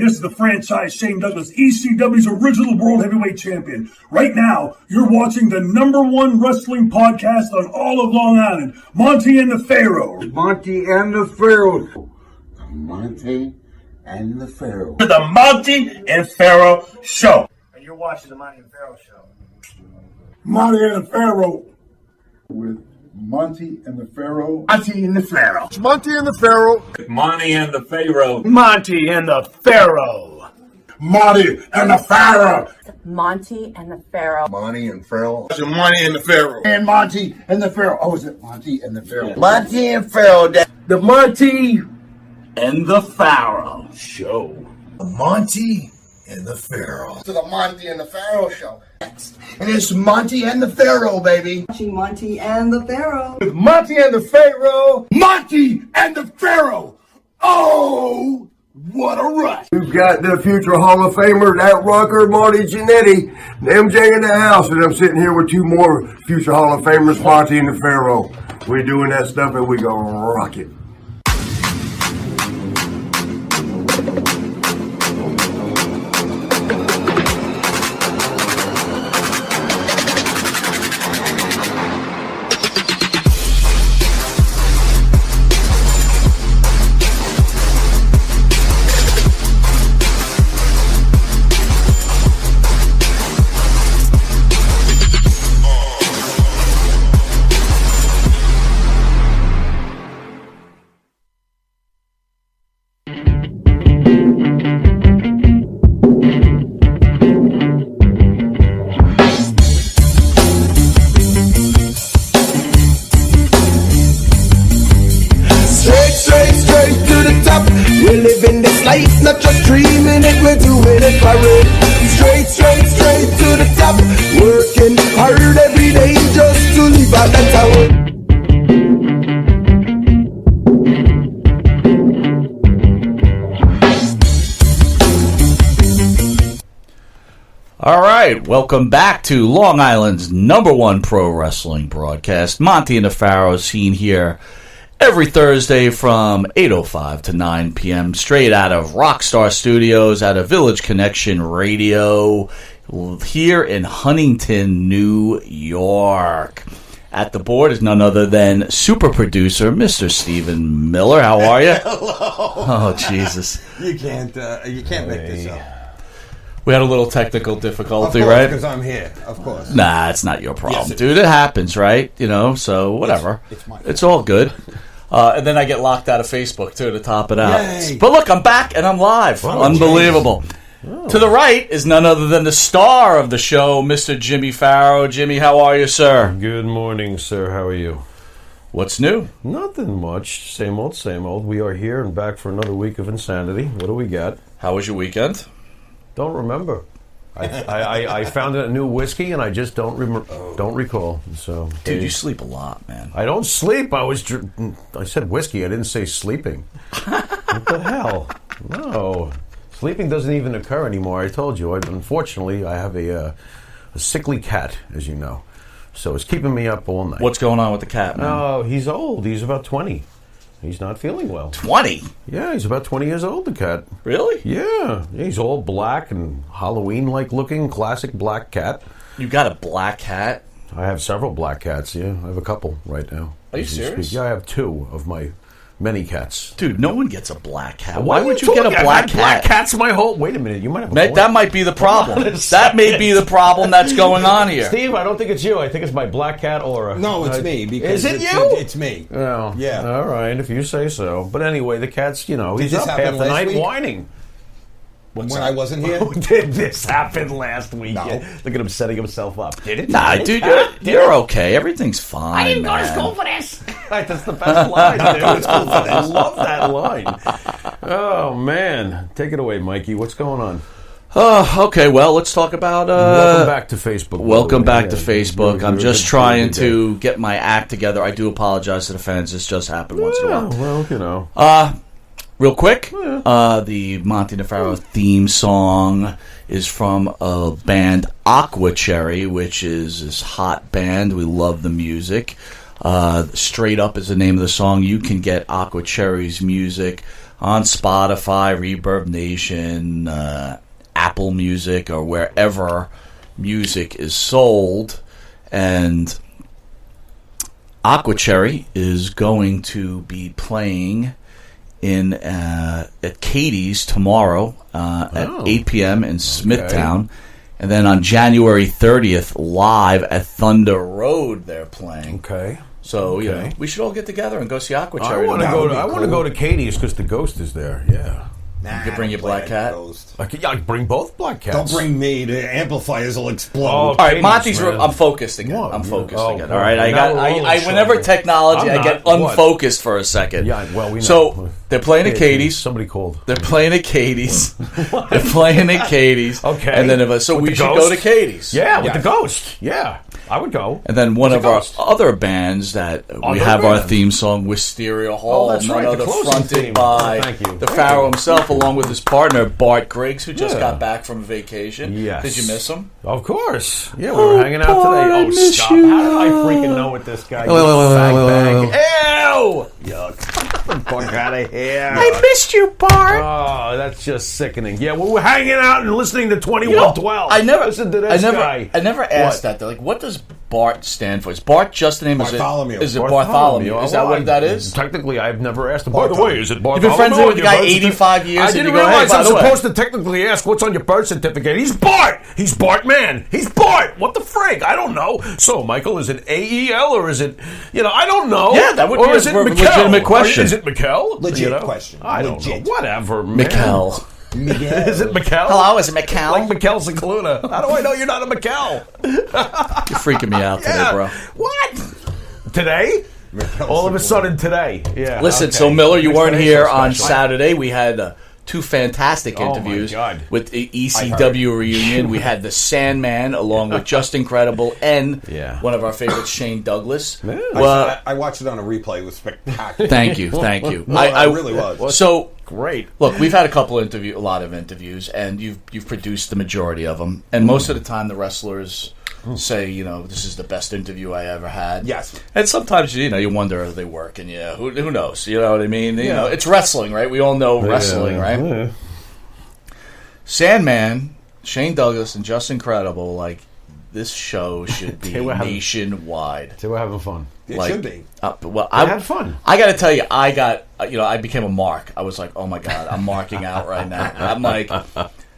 this is the franchise Shane Douglas, ECW's original World Heavyweight Champion. Right now, you're watching the #1 wrestling podcast on all of Long Island, Monty and the Pharaoh. Monty and the Pharaoh. Monty and the Pharaoh. The Monty and Pharaoh Show. And you're watching the Monty and Pharaoh Show. Monty and the Pharaoh. With Monty and the Pharaoh. Monty and the Pharaoh. It's Monty and the Pharaoh. Monty and the Pharaoh. Monty and the Pharaoh. Monty and the Pharaoh. Monty and the Pharaoh. Monty and Pharaoh. It's Monty and the Pharaoh. And Monty and the Pharaoh. Oh, is it Monty and the Pharaoh? Monty and Pharaoh. The Monty and the Pharaoh Show. Monty and the Pharaoh. To the Monty and the Pharaoh Show. And it's Monty and the Pharaoh, baby. Monty and the Pharaoh. With Monty and the Pharaoh. Monty and the Pharaoh. Oh, what a rush. We've got the future Hall of Famer, that rocker, Marty Jannetty, MJ in the house, and I'm sitting here with two more future Hall of Famers, Monty and the Pharaoh. We're doing that stuff and we gonna rock it. Not just dreaming it, we're doing it for it. Straight to the top. Working hard every day just to leave out that tower. All right, welcome back to Long Island's #1 pro wrestling broadcast. Monty and the Pharaoh, seen here every Thursday from 8:05 to 9 p.m. straight out of Rockstar Studios, out of Village Connection Radio, here in Huntington, New York. At the board is none other than super producer, Mr. Stephen Miller. How are you? Hello. Oh, Jesus. You can't make this up. We had a little technical difficulty, Of course, right? because I'm here, of course. Nah, it's not your problem, Yes, dude. It happens, right? You know, so whatever. It's all good. And then I get locked out of Facebook, too, to top it out. Yay. But look, I'm back and I'm live. Oh, unbelievable. Oh. To the right is none other than the star of the show, Mr. Jimmy Pharaoh. Jimmy, how are you, sir? Good morning, sir. How are you? What's new? Nothing much. Same old, same old. We are here and back for another week of insanity. What do we got? How was your weekend? Don't remember. I found a new whiskey and I just don't recall. So, Dude, you sleep a lot, man. I don't sleep. I said whiskey. I didn't say sleeping. What the hell? No, sleeping doesn't even occur anymore. I told you. Unfortunately, I have a sickly cat, as you know, so it's keeping me up all night. What's going on with the cat, man? Oh, he's old. He's about 20. He's not feeling well. 20? Yeah, he's about 20 years old, the cat. Really? Yeah. He's all black and Halloween-like looking, classic black cat. You got a black cat? I have several black cats, yeah. I have a couple right now. Are you serious? Yeah, I have 2 of my many cats. Dude, no one gets a black cat. Why would you get a black cat? Black cats my whole... Wait a minute, you might have a point. That might be the problem. That may be the problem that's going on here. Steve, I don't think it's you. I think it's my black cat Aura. No, it's me. Because is it you? It's me. Oh, yeah. All right, if you say so. But anyway, the cat's, you know, he's up half the night whining. When I wasn't here? Oh, did this happen last week? No. Look at him setting himself up. Did it? Nah, dude, you're okay. Everything's fine. I didn't go to man. school for this. That's the best line, dude. I love that line. Oh, man. Take it away, Mikey. What's going on? Okay, well, let's talk about... welcome back to Facebook. Welcome back to Facebook. I'm just trying to get my act together. I do apologize to the fans. This just happened once in a while. Well, you know. Real quick, the Monty and the Pharaoh theme song is from a band Aqua Cherry, which is this hot band. We love the music. Straight Up is the name of the song. You can get Aqua Cherry's music on Spotify, Reverb Nation, Apple Music, or wherever music is sold. And Aqua Cherry is going to be playing at Katie's tomorrow at 8 p.m. in Smithtown. And then on January 30th, live at Thunder Road, they're playing. Okay. So, you know, we should all get together and go see Aqua Cherry. I want to go to Katie's because the Ghost is there. Yeah. You could bring your Black Cat. I could bring both Black Cats. Don't bring me. The amplifiers will explode. All right, Monty's. I'm focused again. I'm focused again. All right, whenever technology, I get unfocused for a second. Yeah, well, we know. So they're playing at Katie's. Somebody called. They're playing at Katie's. They're playing at Katie's. Okay. And then we should go to Katie's. Yeah, with the Ghost. Yeah, I would go. And then one of our other bands that we have our theme song, Wisteria Hall. That's right. The fronted by the Pharaoh himself, along with his partner Bart Griggs, who just got back from vacation. Yes. Did you miss him? Of course. Yeah, we were hanging out today. Oh, stop! How did I freaking know what this guy? Ew! Yuck! Fuck out of here! I missed you, Bart. Oh, that's just sickening. Yeah, we were hanging out and listening to 2112. I never listened to this guy. I never asked that. They're like, what does Bart stand for? Is Bart just the name? Bartholomew. Is it Bartholomew? Is that what that is? Technically, I've never asked him. By the way, is it Bartholomew? You've been friends with the guy 85 years. I didn't realize I'm supposed to technically ask what's on your birth certificate. He's Bart. He's Bart Man. He's Bart. What the frig? I don't know. So, Michael, is it AEL or is it? I don't know. Yeah, that would be a legitimate question. Is it Mikkel? Legit question. I don't know. Whatever, man. Mikkel. Is it Mikkel? Hello, is it Mikkel? Like Mikkel Cicluna. How do I know you're not a Mikkel? You're freaking me out today, bro. What? Today? All of a sudden today. Yeah. Listen, so Miller, you weren't here on Saturday. We had two fantastic interviews with the ECW reunion. We had the Sandman along with Just Incredible and one of our favorites, Shane Douglas. Yeah. Well, I watched it on a replay. It was spectacular. Thank you. I really was. So great. Look, we've had a lot of interviews, and you've produced the majority of them. And most of the time, the wrestlers say, this is the best interview I ever had. Yes. And sometimes, you wonder if they work, and who knows? You know what I mean? It's wrestling, right? We all know wrestling, right? Yeah. Sandman, Shane Douglas, and Just Incredible, this show should be nationwide. So we're having fun. It should be. I had fun. I got to tell you, I became a mark. I was like, oh my God, I'm marking out right now. I'm like...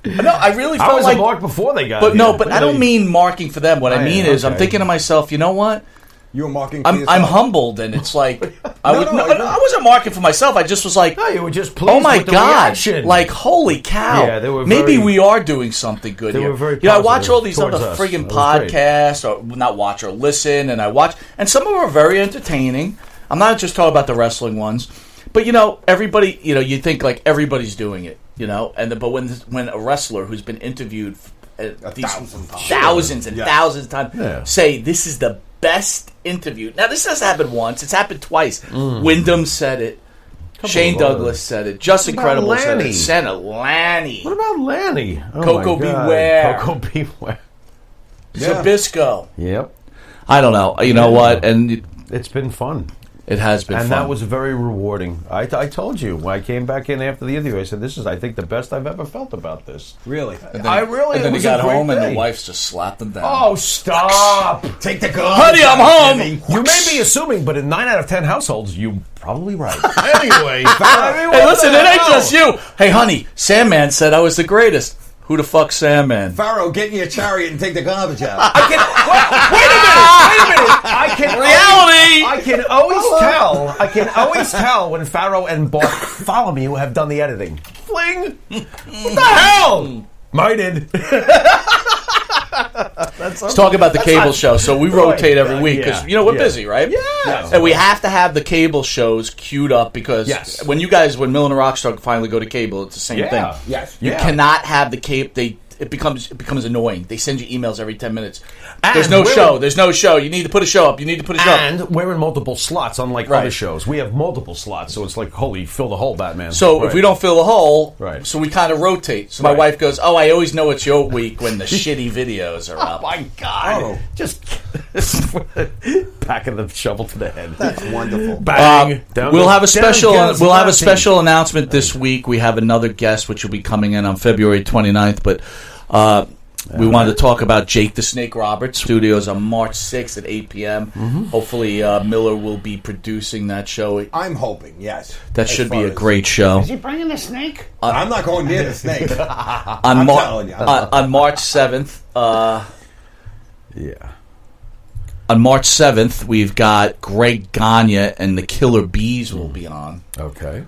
No, I really felt I was a mark before they got here. But I don't mean marking for them. What I mean is I'm thinking to myself, you know what? You were marking for I'm humbled, and it's like... I wasn't marking for myself. I just was like... No, you were just pleased oh my with the God. reaction. Like, holy cow. Yeah, they were maybe we are doing something good here. Were very I watch all these other us. friggin' podcasts, or not watch, or listen, and I watch... And some of them are very entertaining. I'm not just talking about the wrestling ones. But, everybody... you think, everybody's doing it. But when a wrestler who's been interviewed thousands and thousands of times say this is the best interview. Now this has happened once; it's happened twice. Wyndham said it. Shane Douglas said it. Just Incredible said it. Senna Lanny. What about Lanny? Oh Coco Beware. Coco Beware. Zabisco. Yep. I don't know. You know what? And it's been fun. It has been fun. And that was very rewarding. I told you, when I came back in after the interview, I said, this is, I think, the best I've ever felt about this. Really? And then he got home and the wife just slapped him down. Oh, stop! Take the gun. Honey, I'm home! You may be assuming, but in 9 out of 10 households, you're probably right. Anyway. Hey, listen, it ain't just you. Hey, honey, Sandman said I was the greatest. Who the fuck's Sandman? Pharaoh, get in your chariot and take the garbage out. Wait a minute! I can always tell when Pharaoh and Bartholomew have done the editing. Fling! What the hell? Minded. Let's talk about the cable show. So we rotate every week because we're busy, right? Yeah. And we have to have the cable shows queued up because when Mill and Rockstar finally go to cable, it's the same thing. Yes. You cannot have the cable. it becomes annoying. They send you emails every 10 minutes. And There's no show. There's no show. You need to put a show up. You need to put a show up. And we're in multiple slots, unlike Right. other shows. We have multiple slots, so it's like, holy, fill the hole, Batman. So if we don't fill the hole, Right. so we kind of rotate. So my Right. wife goes, "Oh, I always know it's your week when the shitty videos are up." Oh my God! Oh. Just packing the shovel to the head. That's wonderful. Bang! Down We'll goes- have a special. down goes We'll have a Monty. special announcement this week. We have another guest, which will be coming in on February 29th. But we wanted to talk about Jake the Snake Roberts. Studios on March 6th at 8 p.m. Hopefully, Miller will be producing that show. I'm hoping, yes. That As should be far a as- great show. Is he bringing the snake? I'm not going near the snake. On, I'm Mar- telling you. on March 7th. Yeah. On March 7th, we've got Greg Gagne and the Killer Bees will be on. Okay.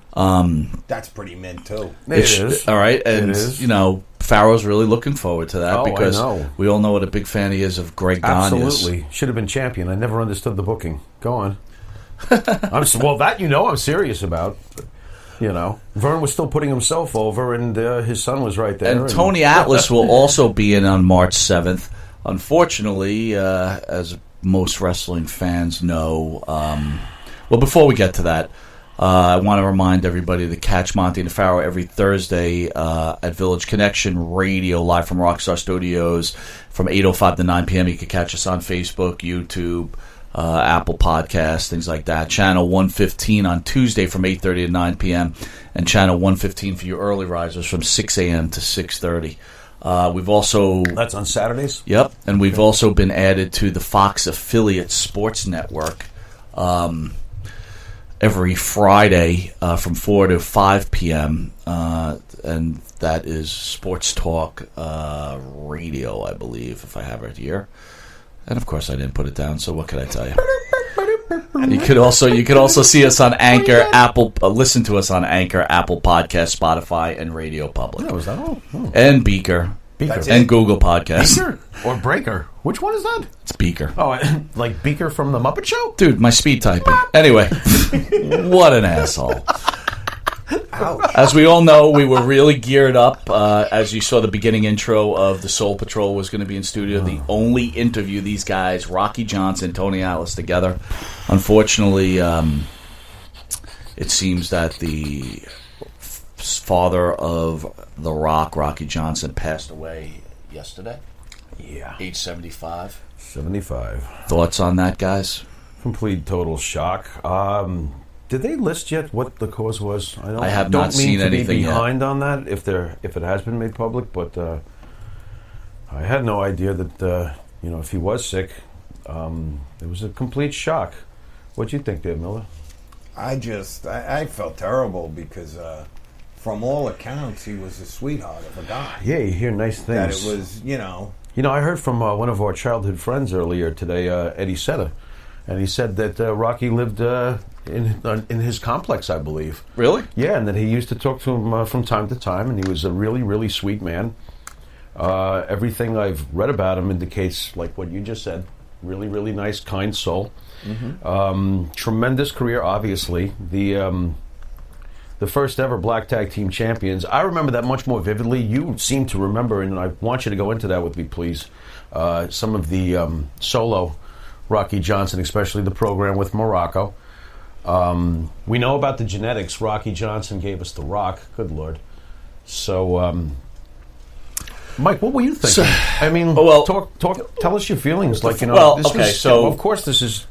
That's pretty mint, too. It is. All right, and It is. you know, Farrow's really looking forward to that Oh, I because know. we all know what a big fan he is of Greg Gagne. Absolutely. Should have been champion. I never understood the booking. Go on. Well, that I'm serious about. You know, Vern was still putting himself over, and his son was right there. And Tony Atlas will also be in on March 7th. Unfortunately, as most wrestling fans know, well, before we get to that, I want to remind everybody to catch Monty and Pharaoh every Thursday at Village Connection Radio, live from Rockstar Studios from 8:05 to 9 p.m. You can catch us on Facebook, YouTube, Apple Podcasts, things like that. Channel 115 on Tuesday from 8:30 to 9 p.m. and Channel 115 for your early risers from 6 a.m. to 6:30. We've also... That's on Saturdays? Yep, and we've also been added to the Fox Affiliate Sports Network every Friday from 4 to 5 p.m., and that is Sports Talk Radio, I believe, if I have it here. And of course, I didn't put it down, so what could I tell you? You could also see us on Anchor, Apple, listen to us on Anchor, Apple Podcast, Spotify, and Radio Public. Oh, is that all? Oh. And Beaker. Beaker. And Google Podcasts. Beaker or Breaker? Which one is that? It's Beaker. Oh, like Beaker from the Muppet Show? Dude, my speed typing. Anyway, what an asshole. Ouch. As we all know, we were really geared up. As you saw, the beginning intro of the Soul Patrol was going to be in studio. The only interview these guys, Rocky Johnson, Tony Atlas, together. Unfortunately, it seems that the father of The Rock, Rocky Johnson, passed away yesterday. Yeah. Age 75. 75. Thoughts on that, guys? Complete total shock. Did they list yet what the cause was? I have not seen to anything be yet. behind on that if it has been made public, but I had no idea that if he was sick, it was a complete shock. What'd you think, Dave Miller? I felt terrible because from all accounts he was a sweetheart of a guy. Yeah, you hear nice That things. it was, I heard from one of our childhood friends earlier today, Eddie Seta, and he said that Rocky lived in his complex, I believe. Really? Yeah, and that he used to talk to him from time to time, and he was a really, really sweet man. Everything I've read about him indicates, like what you just said, really, really nice, kind soul. Mm-hmm. Tremendous career, obviously. The first ever Black Tag Team Champions. I remember that much more vividly. You seem to remember, and I want you to go into that with me, please. Some of the solo Rocky Johnson, especially the program with Morocco. We know about the genetics. Rocky Johnson gave us The Rock. Good Lord. So, Mike, what were you thinking? Tell us your feelings. Like, of course, this is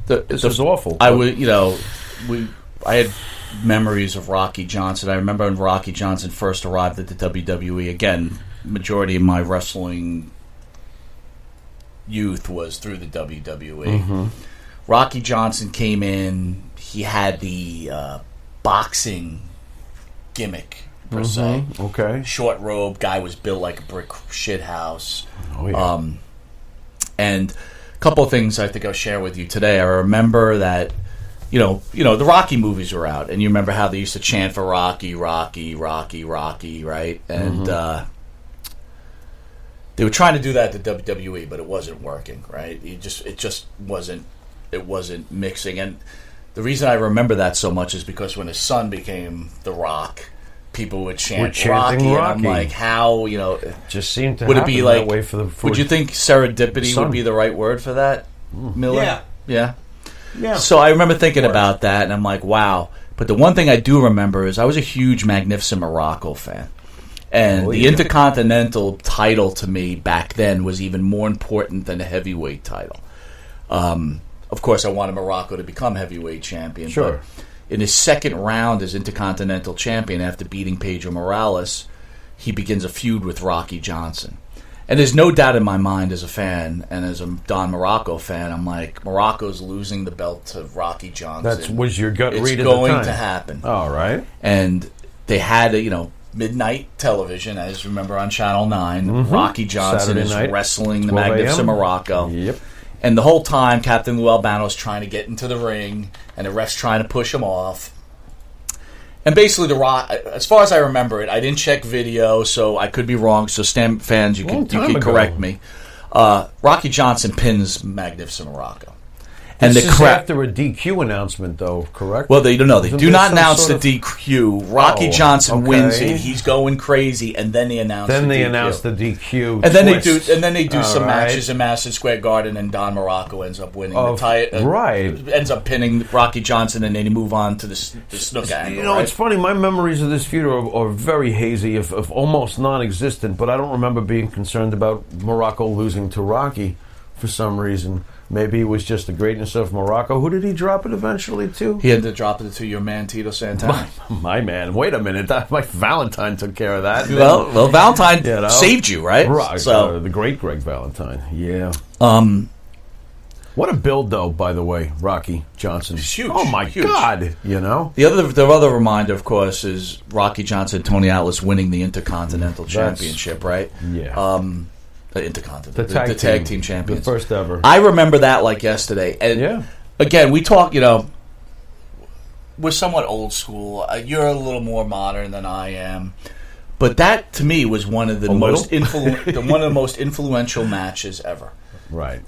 awful. I had memories of Rocky Johnson. I remember when Rocky Johnson first arrived at the WWE. Again, majority of my wrestling youth was through the WWE. Mm-hmm. Rocky Johnson came in. He had the boxing gimmick, per se. Okay. Short robe. Guy was built like a brick shit house. Oh, yeah. And a couple of things I think I'll share with you today. I remember that, the Rocky movies were out, and you remember how they used to chant for Rocky, Rocky, Rocky, Rocky, right? And they were trying to do that at the WWE, but it wasn't working, right? It just wasn't mixing. And the reason I remember that so much is because when his son became The Rock, people would We're chant chanting Rocky, and Rocky. I'm like, how, Just seemed to would it happen be that like, way for would you think serendipity son. would be the right word for that, Miller? Yeah. So I remember thinking about that, and I'm like, wow. But the one thing I do remember is I was a huge Magnificent Morocco fan. And the Intercontinental title to me back then was even more important than the heavyweight title. Of course, I wanted Morocco to become heavyweight champion. Sure. But in his second round as Intercontinental champion, after beating Pedro Morales, he begins a feud with Rocky Johnson. And there's no doubt in my mind as a fan and as a Don Morocco fan, I'm like, Morocco's losing the belt to Rocky Johnson. That was your gut It's read at going the time. to happen. All right. And they had, midnight television, as you remember on Channel 9. Rocky Johnson Saturday is night, wrestling the 12 a.m. Magnificent Morocco. Yep. And the whole time, Captain Lou Albano's trying to get into the ring, and the ref's trying to push him off. And basically, as far as I remember it, I didn't check video, so I could be wrong. So, Stam fans, you can correct me. Rocky Johnson pins Magnificent Morocco. And This the is crap. after a DQ announcement, though, correct? Well, they don't know. They Isn't do there not some announce sort the of- DQ. Rocky Oh, Johnson wins okay. it. He's going crazy, and then they announce. Then the they DQ. announce the DQ. And then twist. they do All some right. matches in Madison Square Garden, and Don Morocco ends up winning Oh, the title. right. Ends up pinning Rocky Johnson, and then they move on to the Snook angle. You know, right? it's funny. My memories of this feud are very hazy, if almost non-existent. But I don't remember being concerned about Morocco losing to Rocky for some reason. Maybe it was just the greatness of Morocco. Who did he drop it eventually to? He ended up dropping it to your man Tito Santana. My man. Wait a minute. Mike Valentine took care of that. well, Valentine saved you, right? Right. So The great Greg Valentine. Yeah. What a build, though, by the way, Rocky Johnson. Huge. Oh, my Huge. God. You know? the other reminder, of course, is Rocky Johnson and Tony Atlas winning the Intercontinental Championship, right? Yeah. The Intercontinental, The tag team champions, the first ever. I remember that like yesterday. And again, we talk. We're somewhat old school. You're a little more modern than I am, but that to me was one of the most influential matches ever. Right.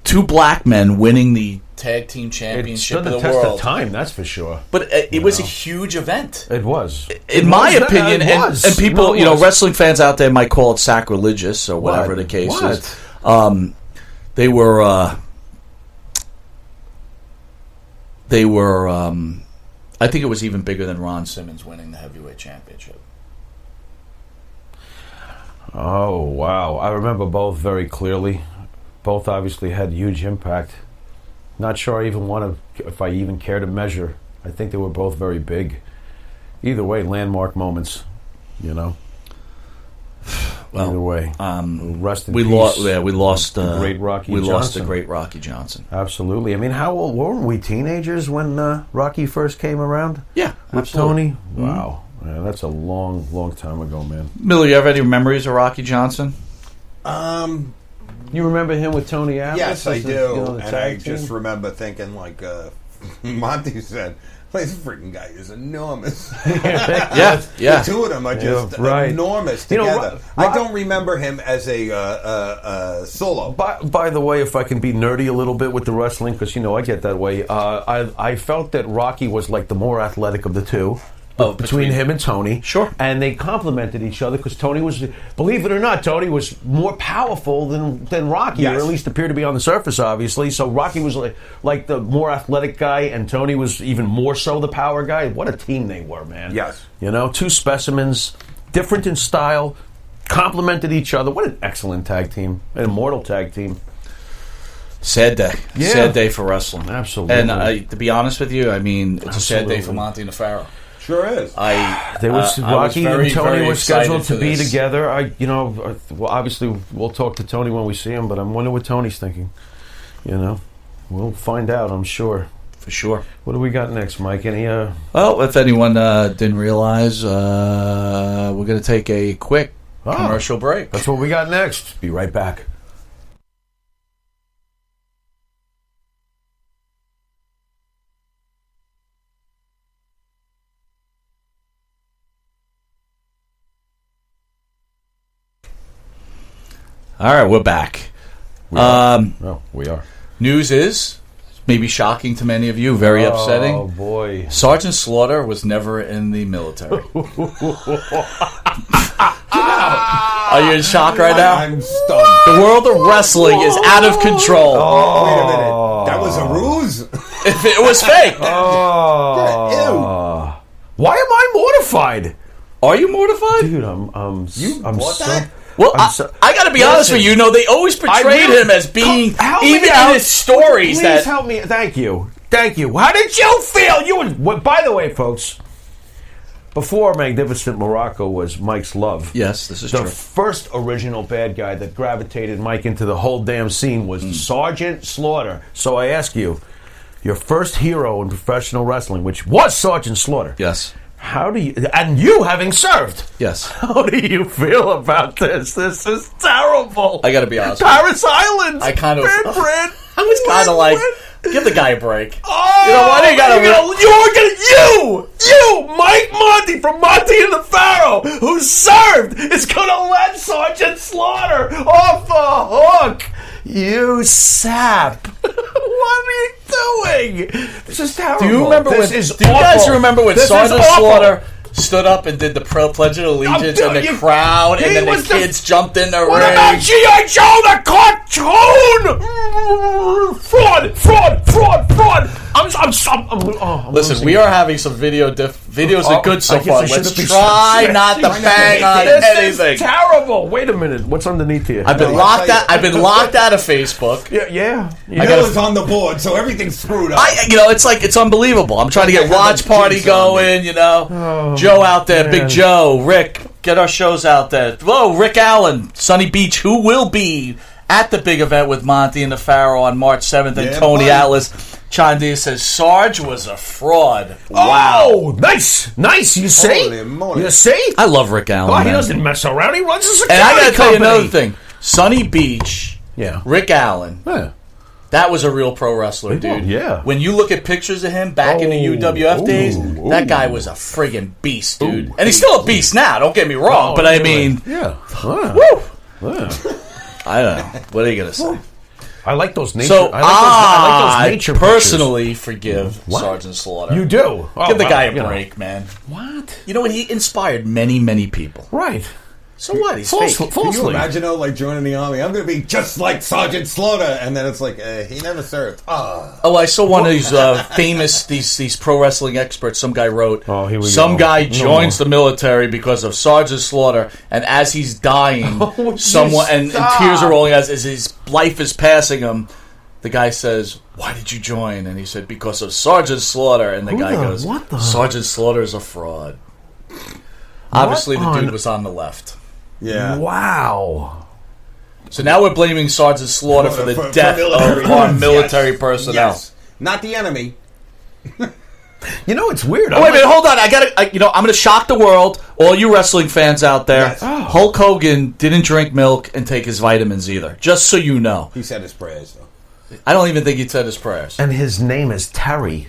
Two black men winning the tag team It championship stood of the the test world. of time, that's for sure. But it was a huge event. It was. In my opinion, It was. and people, No, it was. wrestling fans out there might call it sacrilegious or whatever the case is. They were, I think it was even bigger than Ron Simmons winning the heavyweight championship. Oh, wow. I remember both very clearly. Both obviously had huge impact. Not sure if I even care to measure. I think they were both very big. Either way, landmark moments, Well, Well, either way, rest in we peace. we lost the great Rocky We Johnson. lost the great Rocky Johnson. Absolutely. I mean, how old weren't we? Teenagers when Rocky first came around? Yeah, with absolutely. Tony. Wow, yeah, that's a long, long time ago, man. Miller, you have any memories of Rocky Johnson? You remember him with Tony Atlas? Yes, I as do. the And tag I team? just remember thinking, like Monty said, this freaking guy is enormous. Yeah. The two of them are just right. enormous You know, together. I don't remember him as a solo. By the way, if I can be nerdy a little bit with the wrestling, because I get that way. I felt that Rocky was like the more athletic of the two. Between him and Tony. Sure. And they complemented each other because Tony was, believe it or not, Tony was more powerful than Rocky, Yes. or at least appeared to be on the surface, obviously. So Rocky was like the more athletic guy, and Tony was even more so the power guy. What a team they were, man. Yes. Two specimens, different in style, complemented each other. What an excellent tag team. An immortal tag team. Sad day. Yeah. Sad day for wrestling. Absolutely. And to be honest with you, I mean, it's a sad day for Absolutely. Monty and the Pharaoh. Sure is. There was Rocky very, and Tony very were scheduled excited to be for this. together. Well, obviously we'll talk to Tony when we see him, but I'm wondering what Tony's thinking. We'll find out, I'm sure. For sure. What do we got next, Mike? Any Well, if anyone didn't realize, we're going to take a quick commercial break. That's what we got next. Be right back. All right, we're back. We are. Um, we are. News is, maybe shocking to many of you, very upsetting. Oh, boy. Sergeant Slaughter was never in the military. Are you in shock right now? I'm stunned. The world of wrestling is out of control. Wait a minute. That was a ruse? If it was fake. Why am I mortified? Are you mortified? Dude, I'm bought so... that? Well, I got to be honest Listen, with you. They always portrayed him as being, Help even me in out. his stories, Please that... help me. Thank you. How did you feel? By the way, folks, before Magnificent Morocco was Mike's love. Yes, this is the true. first original bad guy that gravitated Mike into the whole damn scene was Sergeant Slaughter. So I ask you, your first hero in professional wrestling, which was Sergeant Slaughter. Yes. How do you, and you having served, Yes. how do you feel about this? This is terrible. I got to be honest. Paris Islands. I kind of... Brad, I was kind of like, give the guy a break. Oh, You know what? You, Mike Monty from Monty and the Pharaoh, who served, is going to let Sergeant Slaughter off the hook. You sap. What are you doing? This is terrible. Do you remember this when? is Do you guys awful. remember when This is Sergeant awful. Slaughter stood up and did the Pledge of Allegiance, and the crowd, and then the kids jumped in the ring? What about G.I. Joe, the cartoon? Fraud. I'm Listen, losing we it. are having some videos are good so I guess far. I should Let's have try been- not to bang on This anything. is terrible. Wait a minute. What's underneath here? I've been locked out. I've been locked out of Facebook. Yeah. Milla's on the board, so everything's screwed up. It's unbelievable. I'm trying to get Watch Party going. Joe out there, Big Joe, Rick, get our shows out there. Whoa, Rick Allen, Sunny Beach, who will be at the big event with Monty and the Pharaoh on March 7th, and Tony buddy. Atlas chimed in and says Sarge was a fraud. Wow, nice. You see? Holy moly. You see? I love Rick Allen. Oh, he man. doesn't mess around. He runs a And security I got to tell you company. another thing. Sunny Beach, Rick Allen. Yeah. That was a real pro wrestler, dude. Yeah. When you look at pictures of him back in the UWF days, that guy was a friggin' beast, dude. And he's still a beast now, don't get me wrong, but I mean... Yeah. I don't know. What are you going to say? I like those nature. So I like those nature personally forgive Sergeant Slaughter. You do? Oh, Give the guy wow, a break, man. What? You know what? He inspired many, many people. Right. So what? He's Falsely. fake. Can you imagine, joining the army? I'm going to be just like Sergeant Slaughter. And then it's like, he never served. Oh, I saw one of these famous these pro wrestling experts. Some guy wrote, Oh, here we some go. guy No joins more. the military because of Sergeant Slaughter, and as he's dying, someone and tears are rolling as his life is passing him. The guy says, "Why did you join?" And he said, "Because of Sergeant Slaughter." And the guy goes, what the- "Sergeant Slaughter is a fraud." Obviously, the dude was on the left. Yeah. Wow. So now we're blaming Sergeant Slaughter for the For death military of our ones, military yes. personnel. Yes. Not the enemy. You know, it's weird. Oh, wait a minute, hold on. I'm going to shock the world, all you wrestling fans out there. Yes. Hulk Hogan didn't drink milk and take his vitamins either. Just so you know. He said his prayers, though. I don't even think he said his prayers. And his name is Terry.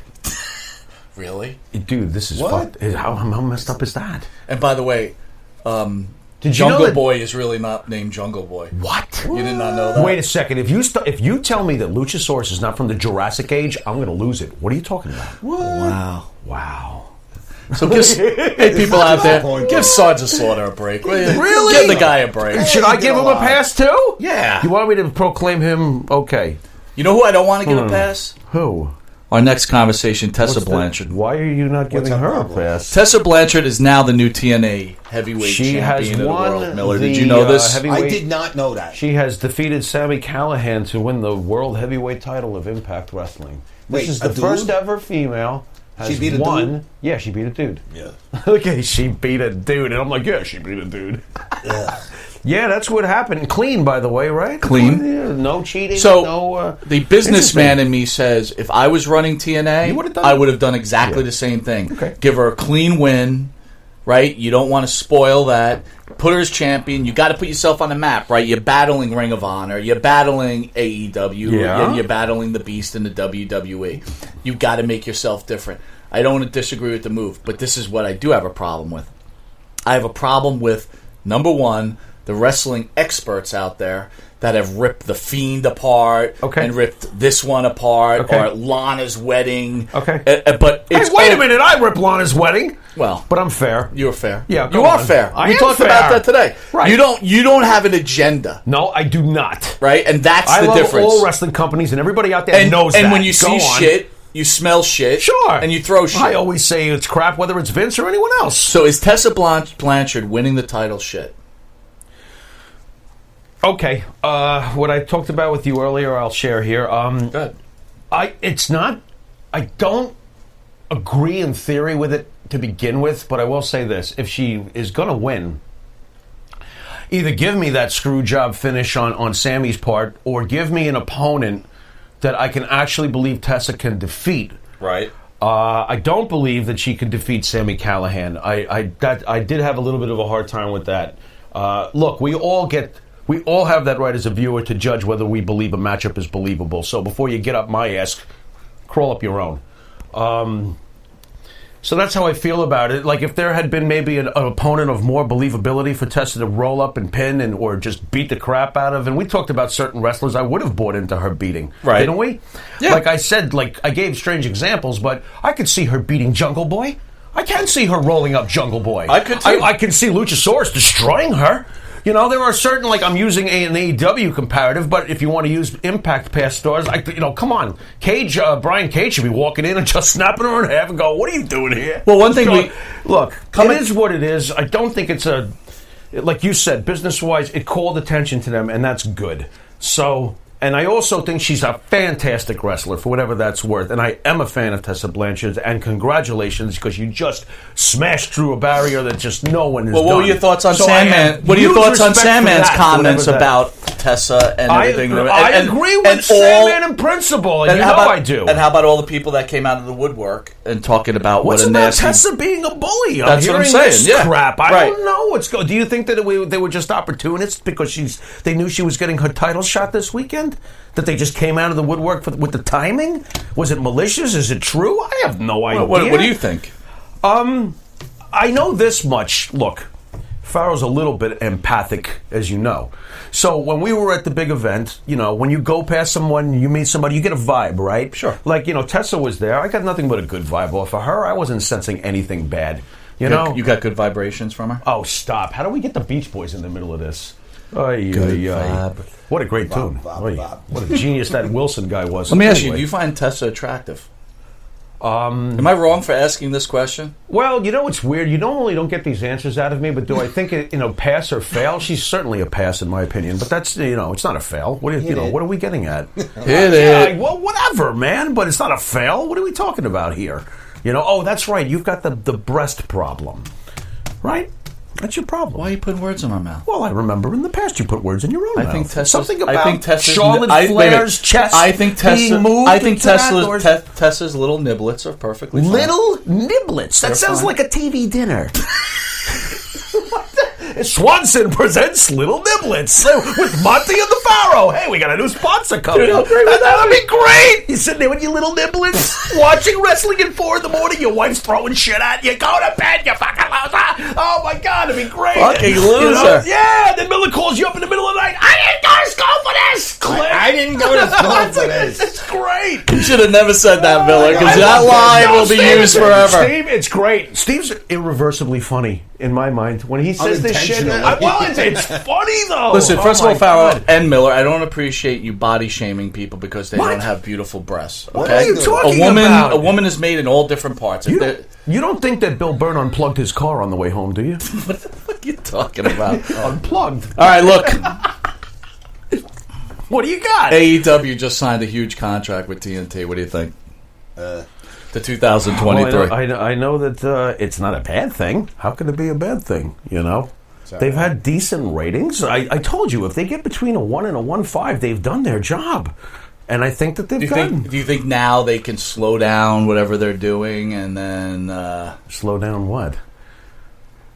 Really? Dude, this is What? fucked. How messed up is that? And by the way, Did you Jungle know that? Boy is really not named Jungle Boy. What? You did not know that? Wait a second. If you tell me that Luchasaurus is not from the Jurassic Age, I'm going to lose it. What are you talking about? Wow. So hey, people out there, point, give though. Sergeant Slaughter a break. Will you? Really? Give the guy a break. Should I give him a pass too? Yeah. You want me to proclaim him okay? You know who I don't want to give a pass? Who? Our next conversation, Tessa What's Blanchard. Why are you not giving her her a problem? pass? Tessa Blanchard is now the new TNA heavyweight She has champion of the won world. Miller, the, did you know this? heavyweight- I did not know that. She has defeated Sami Callihan to win the world heavyweight title of Impact Wrestling. Wait, this is a the dude? first ever female. Has She beat a won. dude? Yeah, she beat a dude. Yeah. Okay, she beat a dude, and I'm like, yeah, she beat a dude. Yeah, that's what happened. Clean, by the way, right? Clean. Yeah, no cheating. So, no. the businessman in me says, if I was running TNA, You would've done I it. would have done exactly the same thing. Okay. Give her a clean win, right? You don't want to spoil that. Put her as champion. You got to put yourself on the map, right? You're battling Ring of Honor. You're battling AEW. Yeah. And you're battling the Beast in the WWE. You got to make yourself different. I don't want to disagree with the move, but this is what I do have a problem with. I have a problem with, number one, the wrestling experts out there that have ripped The Fiend apart and ripped this one apart or Lana's wedding. Okay. But it's wait a minute. I ripped Lana's wedding. Well, but I'm fair. You're fair. Yeah, you are fair. We talked about that today. Right. You don't have an agenda. No, I do not. Right? And that's I the love difference. all wrestling companies, and everybody out there knows that. And when you see shit, you smell shit. Sure. And you throw shit. I always say it's crap, whether it's Vince or anyone else. So is Tessa Blanchard winning the title shit? Okay. What I talked about with you earlier, I'll share here. Good. I don't agree in theory with it to begin with, but I will say this. If she is going to win, either give me that screw job finish on Sammy's part, or give me an opponent that I can actually believe Tessa can defeat. Right. I don't believe that she can defeat Sami Callihan. I did have a little bit of a hard time with that. Look, we all have that right as a viewer to judge whether we believe a matchup is believable. So before you get up my ass, crawl up your own. So that's how I feel about it. Like, if there had been maybe an opponent of more believability for Tessa to roll up and pin or just beat the crap out of, and we talked about certain wrestlers I would have bought into her beating. Right. Didn't we? Yeah. Like I said, I gave strange examples, but I could see her beating Jungle Boy. I can see her rolling up Jungle Boy. I could too. I can see Luchasaurus destroying her. You know, there are certain, I'm using an AEW comparative, but if you want to use Impact past stars, come on. Brian Cage should be walking in and just snapping her in half and go, what are you doing here? Well, one thing Look, it is what it is. I don't think it's like you said, business-wise, it called attention to them, and that's good. So, and I also think she's a fantastic wrestler, for whatever that's worth. And I am a fan of Tessa Blanchard, and congratulations, because you just smashed through a barrier that just no one has done. What were your thoughts on Sandman? What are your thoughts on Sandman's comments about Tessa and everything? I agree with Sandman in principle, and I do. And how about all the people that came out of the woodwork and talking about what's what a about nasty... Tessa being a bully? That's what I'm saying. Yeah. Crap. I don't know what's going. Do you think that they were just opportunists because they knew she was getting her title shot this weekend? That they just came out of the woodwork with the timing? Was it malicious? Is it true? I have no idea. What do you think? I know this much. Look, Pharaoh's a little bit empathic, as you know. So when we were at the big event, when you go past someone, you meet somebody, you get a vibe, right? Sure. Like, Tessa was there. I got nothing but a good vibe off of her. I wasn't sensing anything bad. You know? You got good vibrations from her? Oh, stop. How do we get the Beach Boys in the middle of this? Good vibe. What a great tune. What a genius that Wilson guy was. Let me ask you, do you find Tessa attractive? Am I wrong for asking this question? Well, it's weird. You normally don't get these answers out of me, but do I think pass or fail? She's certainly a pass in my opinion, but that's it's not a fail. What are we getting at? Well, whatever, man. But it's not a fail. What are we talking about here? Oh, that's right. You've got the breast problem, right? That's your problem. Why are you putting words in my mouth? Well, I remember in the past you put words in your own mouth. I think Tessa's, something about Tessa's, Charlotte Flair's chest being moved. I think Tessa's little niblets are perfectly fine. Little niblets? That sounds like a TV dinner. Swanson presents Little Niblets with Monty and the Pharaoh. Hey, we got a new sponsor coming. That'd be great. You sitting there with your little niblets, watching wrestling at 4 a.m. Your wife's throwing shit at you. Go to bed, you fucking loser. Oh my God, it'd be great. Fucking loser. Yeah. Then Miller calls you up in the middle of the night. I didn't go to school for this. I didn't go to school for this. It's great. You should have never said that, Miller, because that line will be used forever. Steve, it's great. Steve's irreversibly funny in my mind when he says this shit. It's funny though. Listen, first of all, Farrell and Miller, I don't appreciate you body shaming people because they don't have beautiful breasts. Okay? What are you talking about? A woman is made in all different parts. You don't think that Bill Byrne unplugged his car on the way home, do you? What the fuck are you talking about? Unplugged. All right, look. What do you got? AEW just signed a huge contract with TNT. What do you think? To 2023. Well, I know that it's not a bad thing. How can it be a bad thing? They've had decent ratings. I told you, if they get between a 1 and a 1.5, they've done their job. And I think that they've done. Do you think now they can slow down whatever they're doing and then... Slow down what?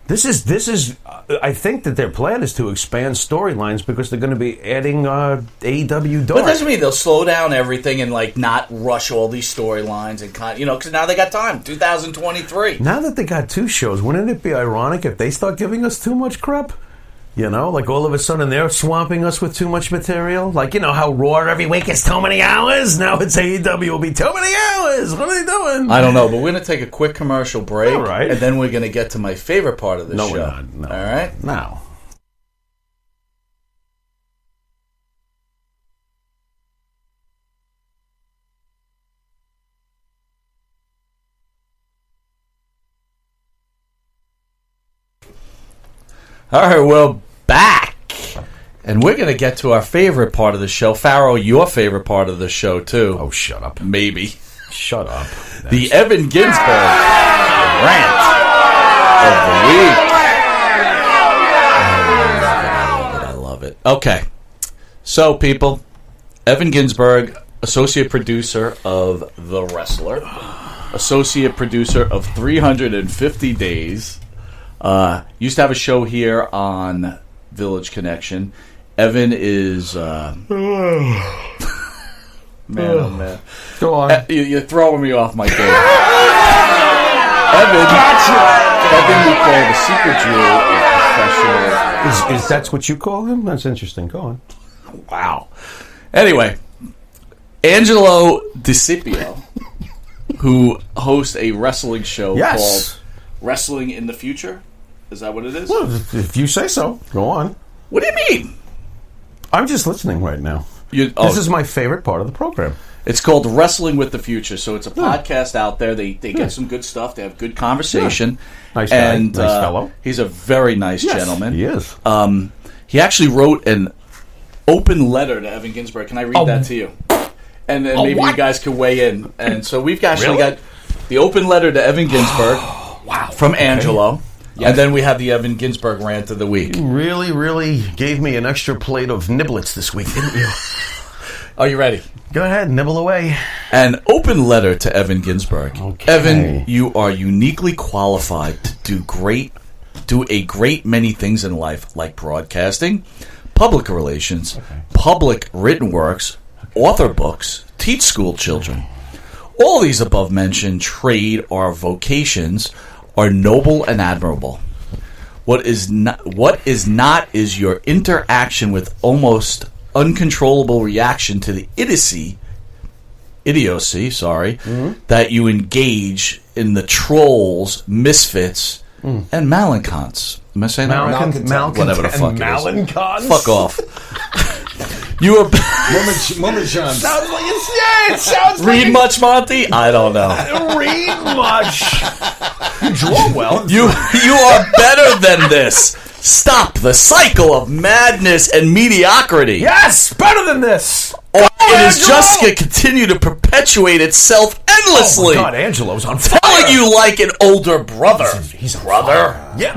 This is. I think that their plan is to expand storylines because they're going to be adding AEW Dark. But that doesn't mean they'll slow down everything and not rush all these storylines and because now they got time. 2023. Now that they got 2 shows, wouldn't it be ironic if they start giving us too much crap? You know, like all of a sudden they're swamping us with too much material. Like, you know how Raw every week is too many hours? Now it's AEW will be too many hours. What are they doing? I don't know, but we're going to take a quick commercial break. All right. And then we're going to get to my favorite part of the show. No, we're not. No. All right? No. All right, we're back. And we're going to get to our favorite part of the show. Pharaoh, your favorite part of the show, too. Oh, shut up. Maybe. Shut up. The Evan Ginsberg rant of the week. I love it. Okay. So, people, Evan Ginsberg, associate producer of The Wrestler, associate producer of 350 Days, used to have a show here on Village Connection. Evan is man, oh man. Go on. You're throwing me off my game. Evan, we call the secret jewel of professional. Is that what you call him? That's interesting. Go on. Wow. Anyway, Angelo DiCipio, who hosts a wrestling show called Wrestling in the Future. Is that what it is? Well, if you say so, go on. What do you mean? I'm just listening right now. This is my favorite part of the program. It's called Wrestling with the Future. So it's a podcast out there. They get some good stuff. They have good conversation. Nice guy. Nice fellow. He's a very nice gentleman. He is. He actually wrote an open letter to Evan Ginsberg. Can I read that to you? And then maybe you guys can weigh in. And so we've actually got the open letter to Evan Ginsberg from Angelo. Yes. And then we have the Evan Ginsberg rant of the week. You really gave me an extra plate of Niblets this week, didn't you? Are you ready? Go ahead, nibble away. An open letter to Evan Ginsberg. Okay. Evan, you are uniquely qualified to do a great many things in life, like broadcasting, public relations, public written works, author books, teach school children. All these above mentioned trade or vocations are noble and admirable. What is not is your interaction with almost uncontrollable reaction to the idiocy, that you engage in the trolls, misfits, and malecontents. Am I saying that right? Whatever the fuck it is. Fuck off. You are... Mummichon. Sounds like it's... Yeah, it sounds like... Read much, Monty? I don't know. Read much. You draw well. You are better than this. Stop the cycle of madness and mediocrity. Yes, better than this. Or it is just going to continue to perpetuate itself endlessly. Oh my God, Angelo's on fire. Telling you like an older brother. He's a brother. Yeah,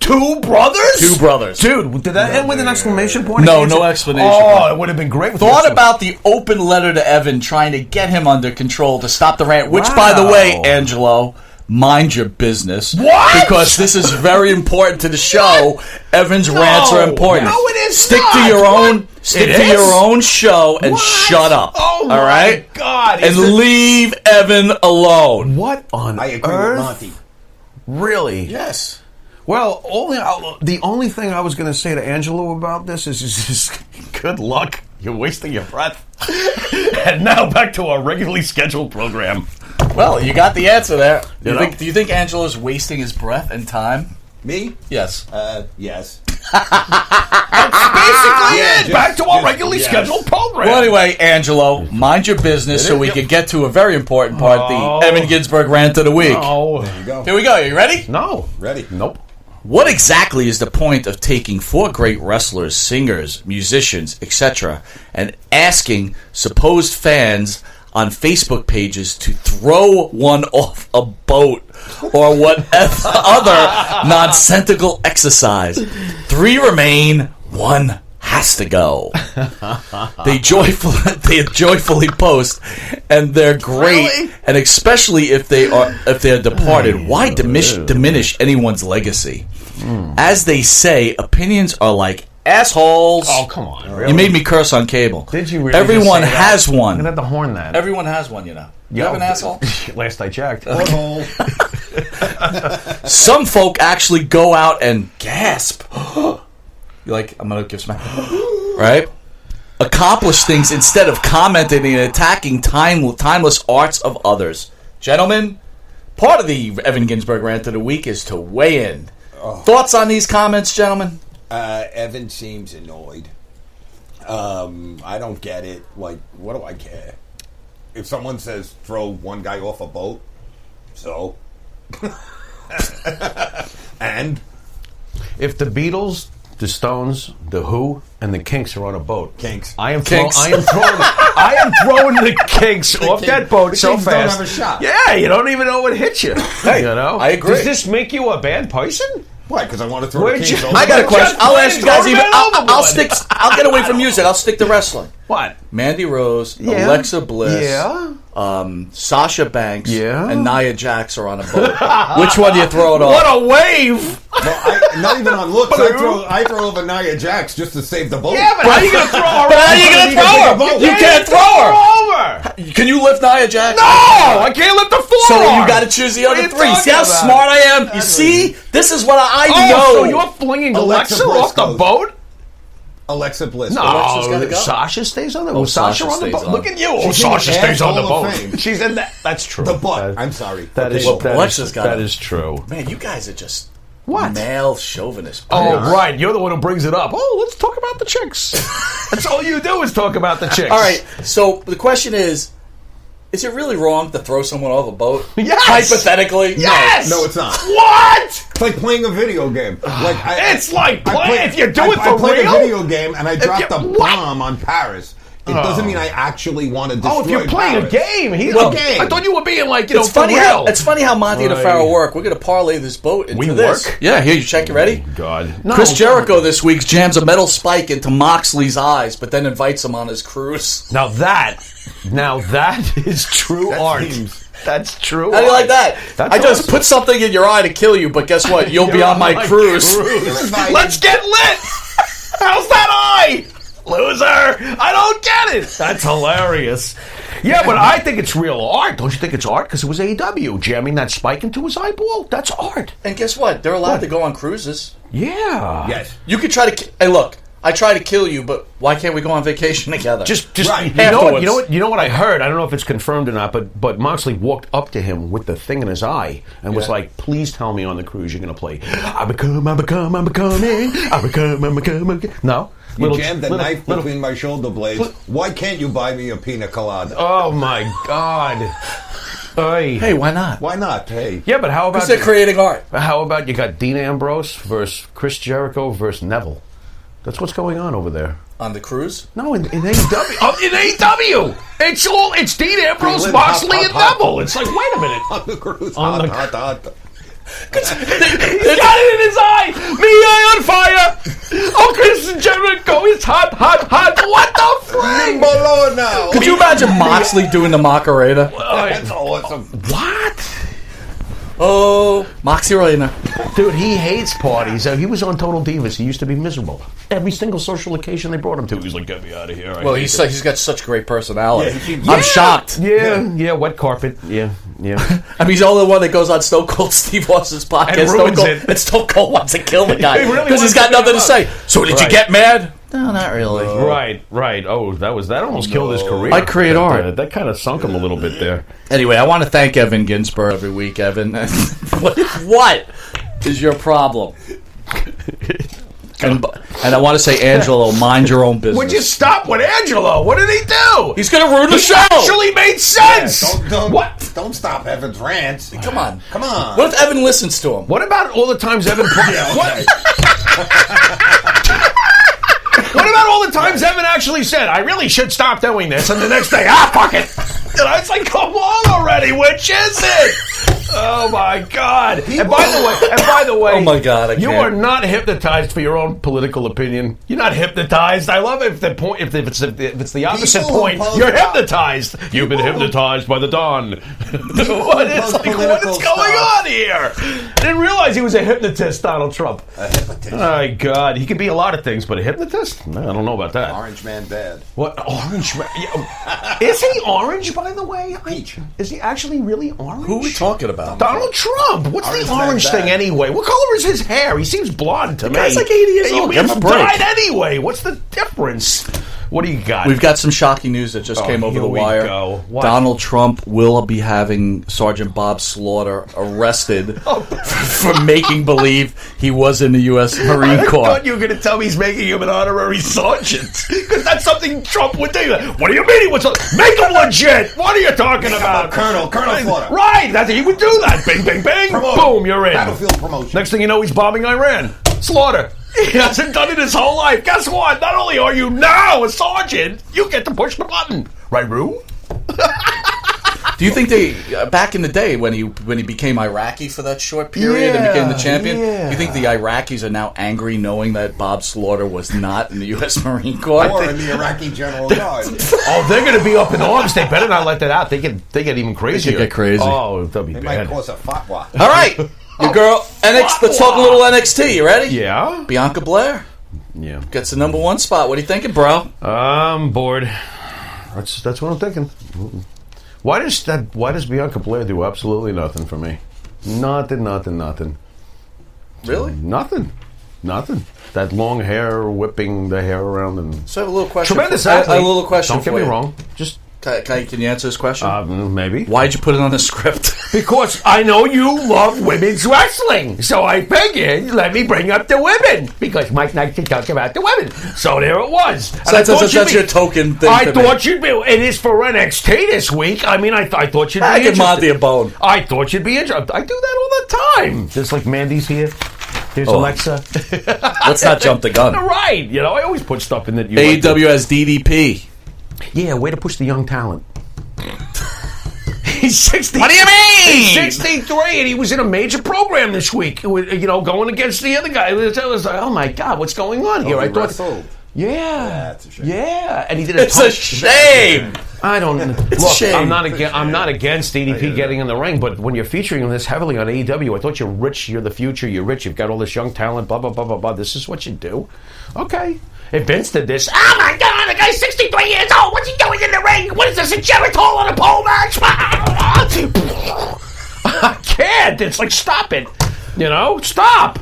two brothers? Two brothers. Dude, did that end with an exclamation point? No, no explanation point. It would have been great. Thought about the open letter to Evan trying to get him under control to stop the rant, which, by the way, Angelo... Mind your business. What? Because this is very important to the show. Evan's rants are important. No, it is Stick not. to your own. What? Stick to your own show and What? shut up. Oh all right? My God! And leave Evan alone. What on I agree earth? with Monty. Really? Yes. Well, the only thing I was going to say to Angelo about this is just good luck. You're wasting your breath. And now back to our regularly scheduled program. Well, you got the answer there. Do you think Angelo's wasting his breath and time? Me? Yes. Yes. That's basically it. Back to our regularly scheduled program. Well, anyway, Angelo, mind your business so we can get to a very important part, the Evan Ginsberg rant of the week. Oh. There you go. Here we go. Are you ready? No. Ready. Nope. What exactly is the point of taking four great wrestlers, singers, musicians, etc., and asking supposed fans on Facebook pages to throw one off a boat or whatever other nonsensical exercise? 3 remain, 1 has to go. They joyfully post, and they're great. Really? And especially if they're departed, why diminish anyone's legacy? As they say, opinions are like assholes. Oh, come on. Really? You made me curse on cable. Did you really? Everyone just say has that? one. I'm going to have to horn that. Everyone has one, you know. You have an asshole? Last I checked. Some folk actually go out and gasp. You're like, I'm going to give some... right? Accomplish things instead of commenting and attacking timeless arts of others. Gentlemen, part of the Evan Ginsberg rant of the week is to weigh in. Thoughts on these comments, gentlemen? Evan seems annoyed. I don't get it. Like, what do I care? If someone says throw one guy off a boat, so... And? If the Beatles, the Stones, the Who, and the Kinks are on a boat. Kinks. I am throwing the Kinks off that boat so Kinks fast. don't have a shot. Yeah, you don't even know what hit you. Hey, you know? I agree. Does this make you a bad person? Why? Because I want to throw the Kinks over. I got a question. I'll ask you guys. Overboard. I'll get away from music. I'll stick to wrestling. What? Mandy Rose, Yeah. Alexa Bliss, Yeah. Sasha Banks, Yeah. and Nia Jax are on a boat. Which one do you throw it off? What a wave! Well, not even on looks. I throw over Nia Jax just to save the boat. Yeah, but how are you going to throw her But how are you going to throw her? You can't throw her. over. Can you lift Nia Jax? No, I can't lift the forearm. So you got to choose the What are other you three. See how talking about? smart I am? You see? This is what I know. So you're flinging Alexa Alexa off the Bliss boat? Alexa Bliss. Alexa's gotta No, go. Sasha stays on the boat. Oh, Sasha Sasha on the stays boat. on. Look at you. Oh, She's in Sasha the stays on the Hall of boat. Fame. She's in that. That's true. The butt. I'm sorry. That is Well, that Alexa's is- got that it. is true. Man, you guys are just What? male chauvinists. Oh, right. You're the one who brings it up. Oh, let's talk about the chicks. That's all you do is talk about the chicks. All right. So the question is it really wrong to throw someone off a boat? Yes! Hypothetically? Yes! No, it's not. What? It's like playing a video game. It's like if you do it I for played real. a video game and I dropped you- a what? bomb on Paris. It doesn't mean I actually want to destroy Oh, if you're playing Paris. a game, game. I thought you were being like, It's for funny real. it's funny how Monty and the Right. Pharaoh work. We're going to parlay this boat into We this. work? Yeah, here, you check. You ready? God. Chris Jericho this week jams a metal spike into Moxley's eyes, but then invites him on his cruise. Now that is true art. That's true. How do you like that? That's I just awesome. put something in your eye to kill you, but guess what? You'll be on my cruise. Let's get lit. How's that eye? Loser! I don't get it! That's hilarious. Yeah, but I think it's real art. Don't you think it's art? Because it was AEW jamming that spike into his eyeball. That's art. And guess what? They're allowed to go on cruises. Yeah. Yes. You could try to... Hey, look. I try to kill you, but why can't we go on vacation together? Just Right. you know what I heard? I don't know if it's confirmed or not, but Moxley walked up to him with the thing in his eye and was like, "Please tell me on the cruise you're going to play. I'm becoming. No. You jammed the knife between my shoulder blades. Why can't you buy me a pina colada? Oh my God. Oy. Hey, why not? Why not? Hey. Yeah, but how about Because they're creating art. How about you got Dean Ambrose versus Chris Jericho versus Neville? That's what's going on over there. On the cruise? No, in AEW. Oh, in AEW! It's Dean Ambrose, Moxley, and Neville. It's like, wait a minute. On the cruise. Hot. He's got it in his eye! Me eye on fire! Oh, Chris Jericho is hot. What the frick? Below now. Could you imagine Moxley doing the Macarena? That's awesome. What? Oh, Moxie Arena. Dude, he hates parties. He was on Total Divas. He used to be miserable. Every single social occasion they brought him to, he was like, get me out of here. Well, he's got such great personality. Yeah. I'm shocked. Yeah, wet carpet. Yeah. I mean, he's the only one that goes on Stone Cold Steve Austin's podcast. And ruins it. And Stone Cold wants to kill the guy He really because he's wants got to nothing beat to him say. So did you Right. get mad? No, not really. Right. Oh, that almost killed his career. I create art. That kind of sunk him a little bit there. Anyway, I want to thank Evan Ginsberg every week, Evan. What is your problem? And I want to say, Angelo, mind your own business. Would you stop with Angelo? What did he do? He's going to ruin the show. Actually made sense. What? Don't stop Evan's rants. Come on. What What if Evan listens to him? What about all the times Evan? What about all the times Evan actually said, "I really should stop doing this," and the next day, fuck it. And I was like, "Come on already, which is it?" Oh my God! And by the way, Oh my God, I you can't. are not hypnotized for your own political opinion. You're not hypnotized. I love it if it's the opposite People point. impose You're power. hypnotized. You've been hypnotized by the Don. What is impose going political on here? I didn't realize he was a hypnotist, Donald Trump. A hypnotist. My God, he could be a lot of things, but a hypnotist? No, I don't know about that. Orange man bad. What orange? Is he orange, by the way? Peach. Is he actually really orange? Who are we talking about? about? Donald Trump. What's the orange thing anyway? What color is his hair? He seems blonde to me. Guy's like 80 years old. Give him a break. Died anyway. What's the difference? What do you got? We've got some shocking news that just came over the wire. Donald Trump will be having Sergeant Bob Slaughter arrested for making believe he was in the U.S. Marine Corps. I thought you were going to tell me he's making him an honorary sergeant. Because that's something Trump would do. What do you mean he would make him legit? What are you talking about? Colonel Slaughter. Right. He would do that. Bing, bing, bing. Boom, you're in. Battlefield promotion. Next thing you know, he's bombing Iran. Slaughter. He hasn't done it his whole life. Guess what? Not only are you now a sergeant, you get to push the button. Right, Roo? Do you think they back in the day when he became Iraqi for that short period and became the champion? Do you think the Iraqis are now angry knowing that Bob Slaughter was not in the U.S. Marine Corps? Or in the Iraqi General Guard. Oh, they're going to be up in arms. They better not let that out. They get even crazier. They get crazy. Oh, that'll be They bad. might cause a fatwa. All right, your girl NXT. Let's talk a little NXT. You ready? Yeah. Bianca Blair. Yeah. Gets the number 1 spot. What are you thinking, bro? I'm bored. That's what I'm thinking. Why does Bianca Blair do absolutely nothing for me? Nothing. Really? Nothing. That long hair whipping the hair around and So I have a little question. tremendous I have athlete. a little question. Don't get for me you. wrong. Just Can you answer this question? maybe. Why'd you put it on the script? Because I know you love women's wrestling. So I figured, let me bring up the women. Because Mike likes to talk about the women. So there it was. So that's your token thing. I thought you'd be. It is for NXT this week. I mean, I thought you'd be Give interested. Monty a bone. I thought you'd be interested. I do that all the time. Just like Mandy's here. There's Alexa. Let's not jump the gun. Right. You know, I always put stuff in that you AEW has DDP. Yeah, way to push the young talent. He's 60. What do you mean? He's 63, and he was in a major program this week. You know, going against the other guy. It was like, oh my God, what's going on here? I thought. Wrestled. Yeah, it's a shame. yeah, and he did. It's a shame. I don't. It's Look, a shame. I'm not against DDP getting in the ring, but when you're featuring him this heavily on AEW, I thought you're rich. You're the future. You're rich. You've got all this young talent. Blah blah blah blah blah. This is what you do. Okay. If Vince did this, oh my God, the guy's 63 years old. What's he doing in the ring? What is this, a Jarrett Hall on a pole match? I can't. It's like, stop it. You know, stop.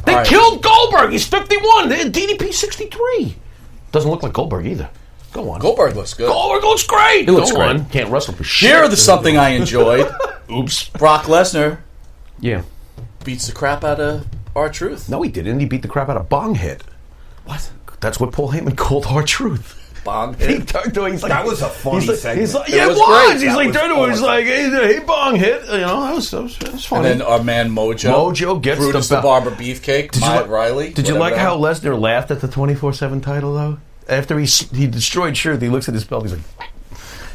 They killed Goldberg. He's 51. DDP 63. Doesn't look like Goldberg either. Go on. Goldberg looks good. Goldberg looks great. He looks Go great. on. Can't wrestle for shit. Here is something I enjoyed. Oops. Brock Lesnar Yeah. beats the crap out of R-Truth. No, he didn't. He beat the crap out of Bong Hit. What? That's what Paul Heyman called R-Truth. Bong He hit. turned to him. He's like, That was a funny segment. He's like, It yeah, it was was. great. He's That like, was turned to him. He's awesome. like, hey, Bong Hit. You know, that was funny. And then our man Mojo. Mojo gets Brutus the the belt. Barber Beefcake. Matt Riley. Did you whatever like that how was. Lesnar laughed at the 24/7 title though? After he destroyed Truth, he looks at his belt. He's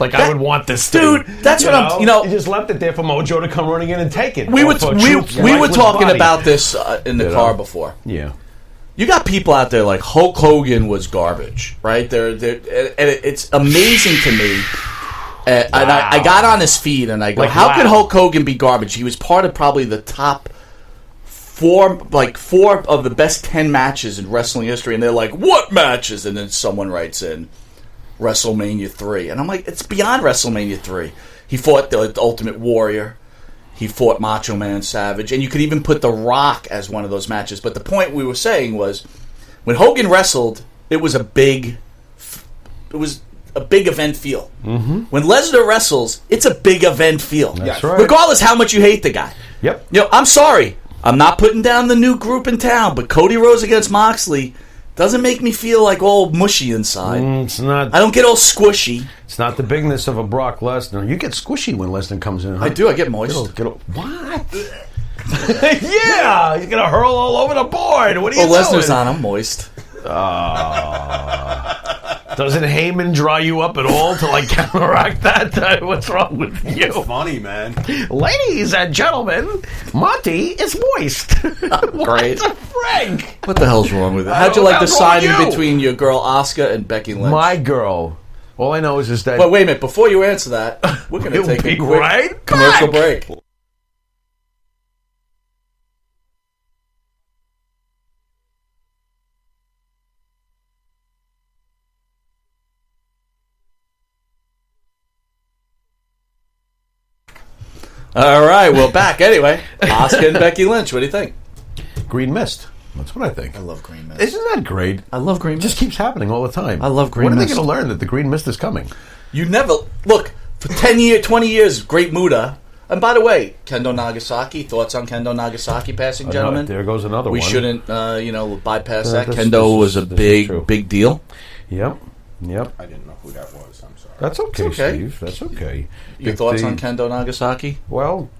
like, I would want this, dude, thing. that's what I'm. You know, he just left it there for Mojo to come running in and take it. we were Off of we Truth's were lifeless talking body. about this in the You know? car before. Yeah. You got people out there like Hulk Hogan was garbage, right? And it's amazing to me. And I got on his feed and I go, how could Hulk Hogan be garbage? He was part of probably the top four of the best 10 matches in wrestling history. And they're like, what matches? And then someone writes in WrestleMania 3. And I'm like, it's beyond WrestleMania 3. He fought the Ultimate Warrior. He fought Macho Man Savage, and you could even put The Rock as one of those matches. But the point we were saying was, when Hogan wrestled, it was a big event feel. Mm-hmm. When Lesnar wrestles, it's a big event feel. That's right. Regardless how much you hate the guy. Yep. You know, I'm sorry, I'm not putting down the new group in town, but Cody Rhodes against Moxley doesn't make me feel like all mushy inside. It's not. I don't get all squishy. It's not the bigness of a Brock Lesnar. You get squishy when Lesnar comes in. Huh? I do. I get moist. What? Yeah, he's gonna hurl all over the board. What are you doing? Lesnar's on. I'm moist. Doesn't Heyman dry you up at all to like counteract that? What's wrong with you? It's funny, man. Ladies and gentlemen, Monty is moist. Great. What the frick? What the hell's wrong with it? How'd you like the What's wrong with signing you? between your girl Asuka and Becky Lynch? My girl. All I know is that. But wait a minute, before you answer that, we're going to We'll take be a quick right commercial back. break. All right, we're back. Anyway, Asuka and Becky Lynch. What do you think? Green Mist. That's what I think. I love Green Mist. Isn't that great? I love Green It Mist. just keeps happening all the time. I love Green When are Mist. they going to learn that the Green Mist is coming? You never... Look, for 10 years, 20 years, great Muda. And by the way, Kendo Nagasaki. Thoughts on Kendo Nagasaki passing, gentlemen? There goes another We one. shouldn't, bypass that. This Kendo was a is true. big deal. Yep. I didn't know who that was. I'm sorry. That's okay, It's okay. Steve. That's okay. Your thoughts on Kendo Nagasaki? Well,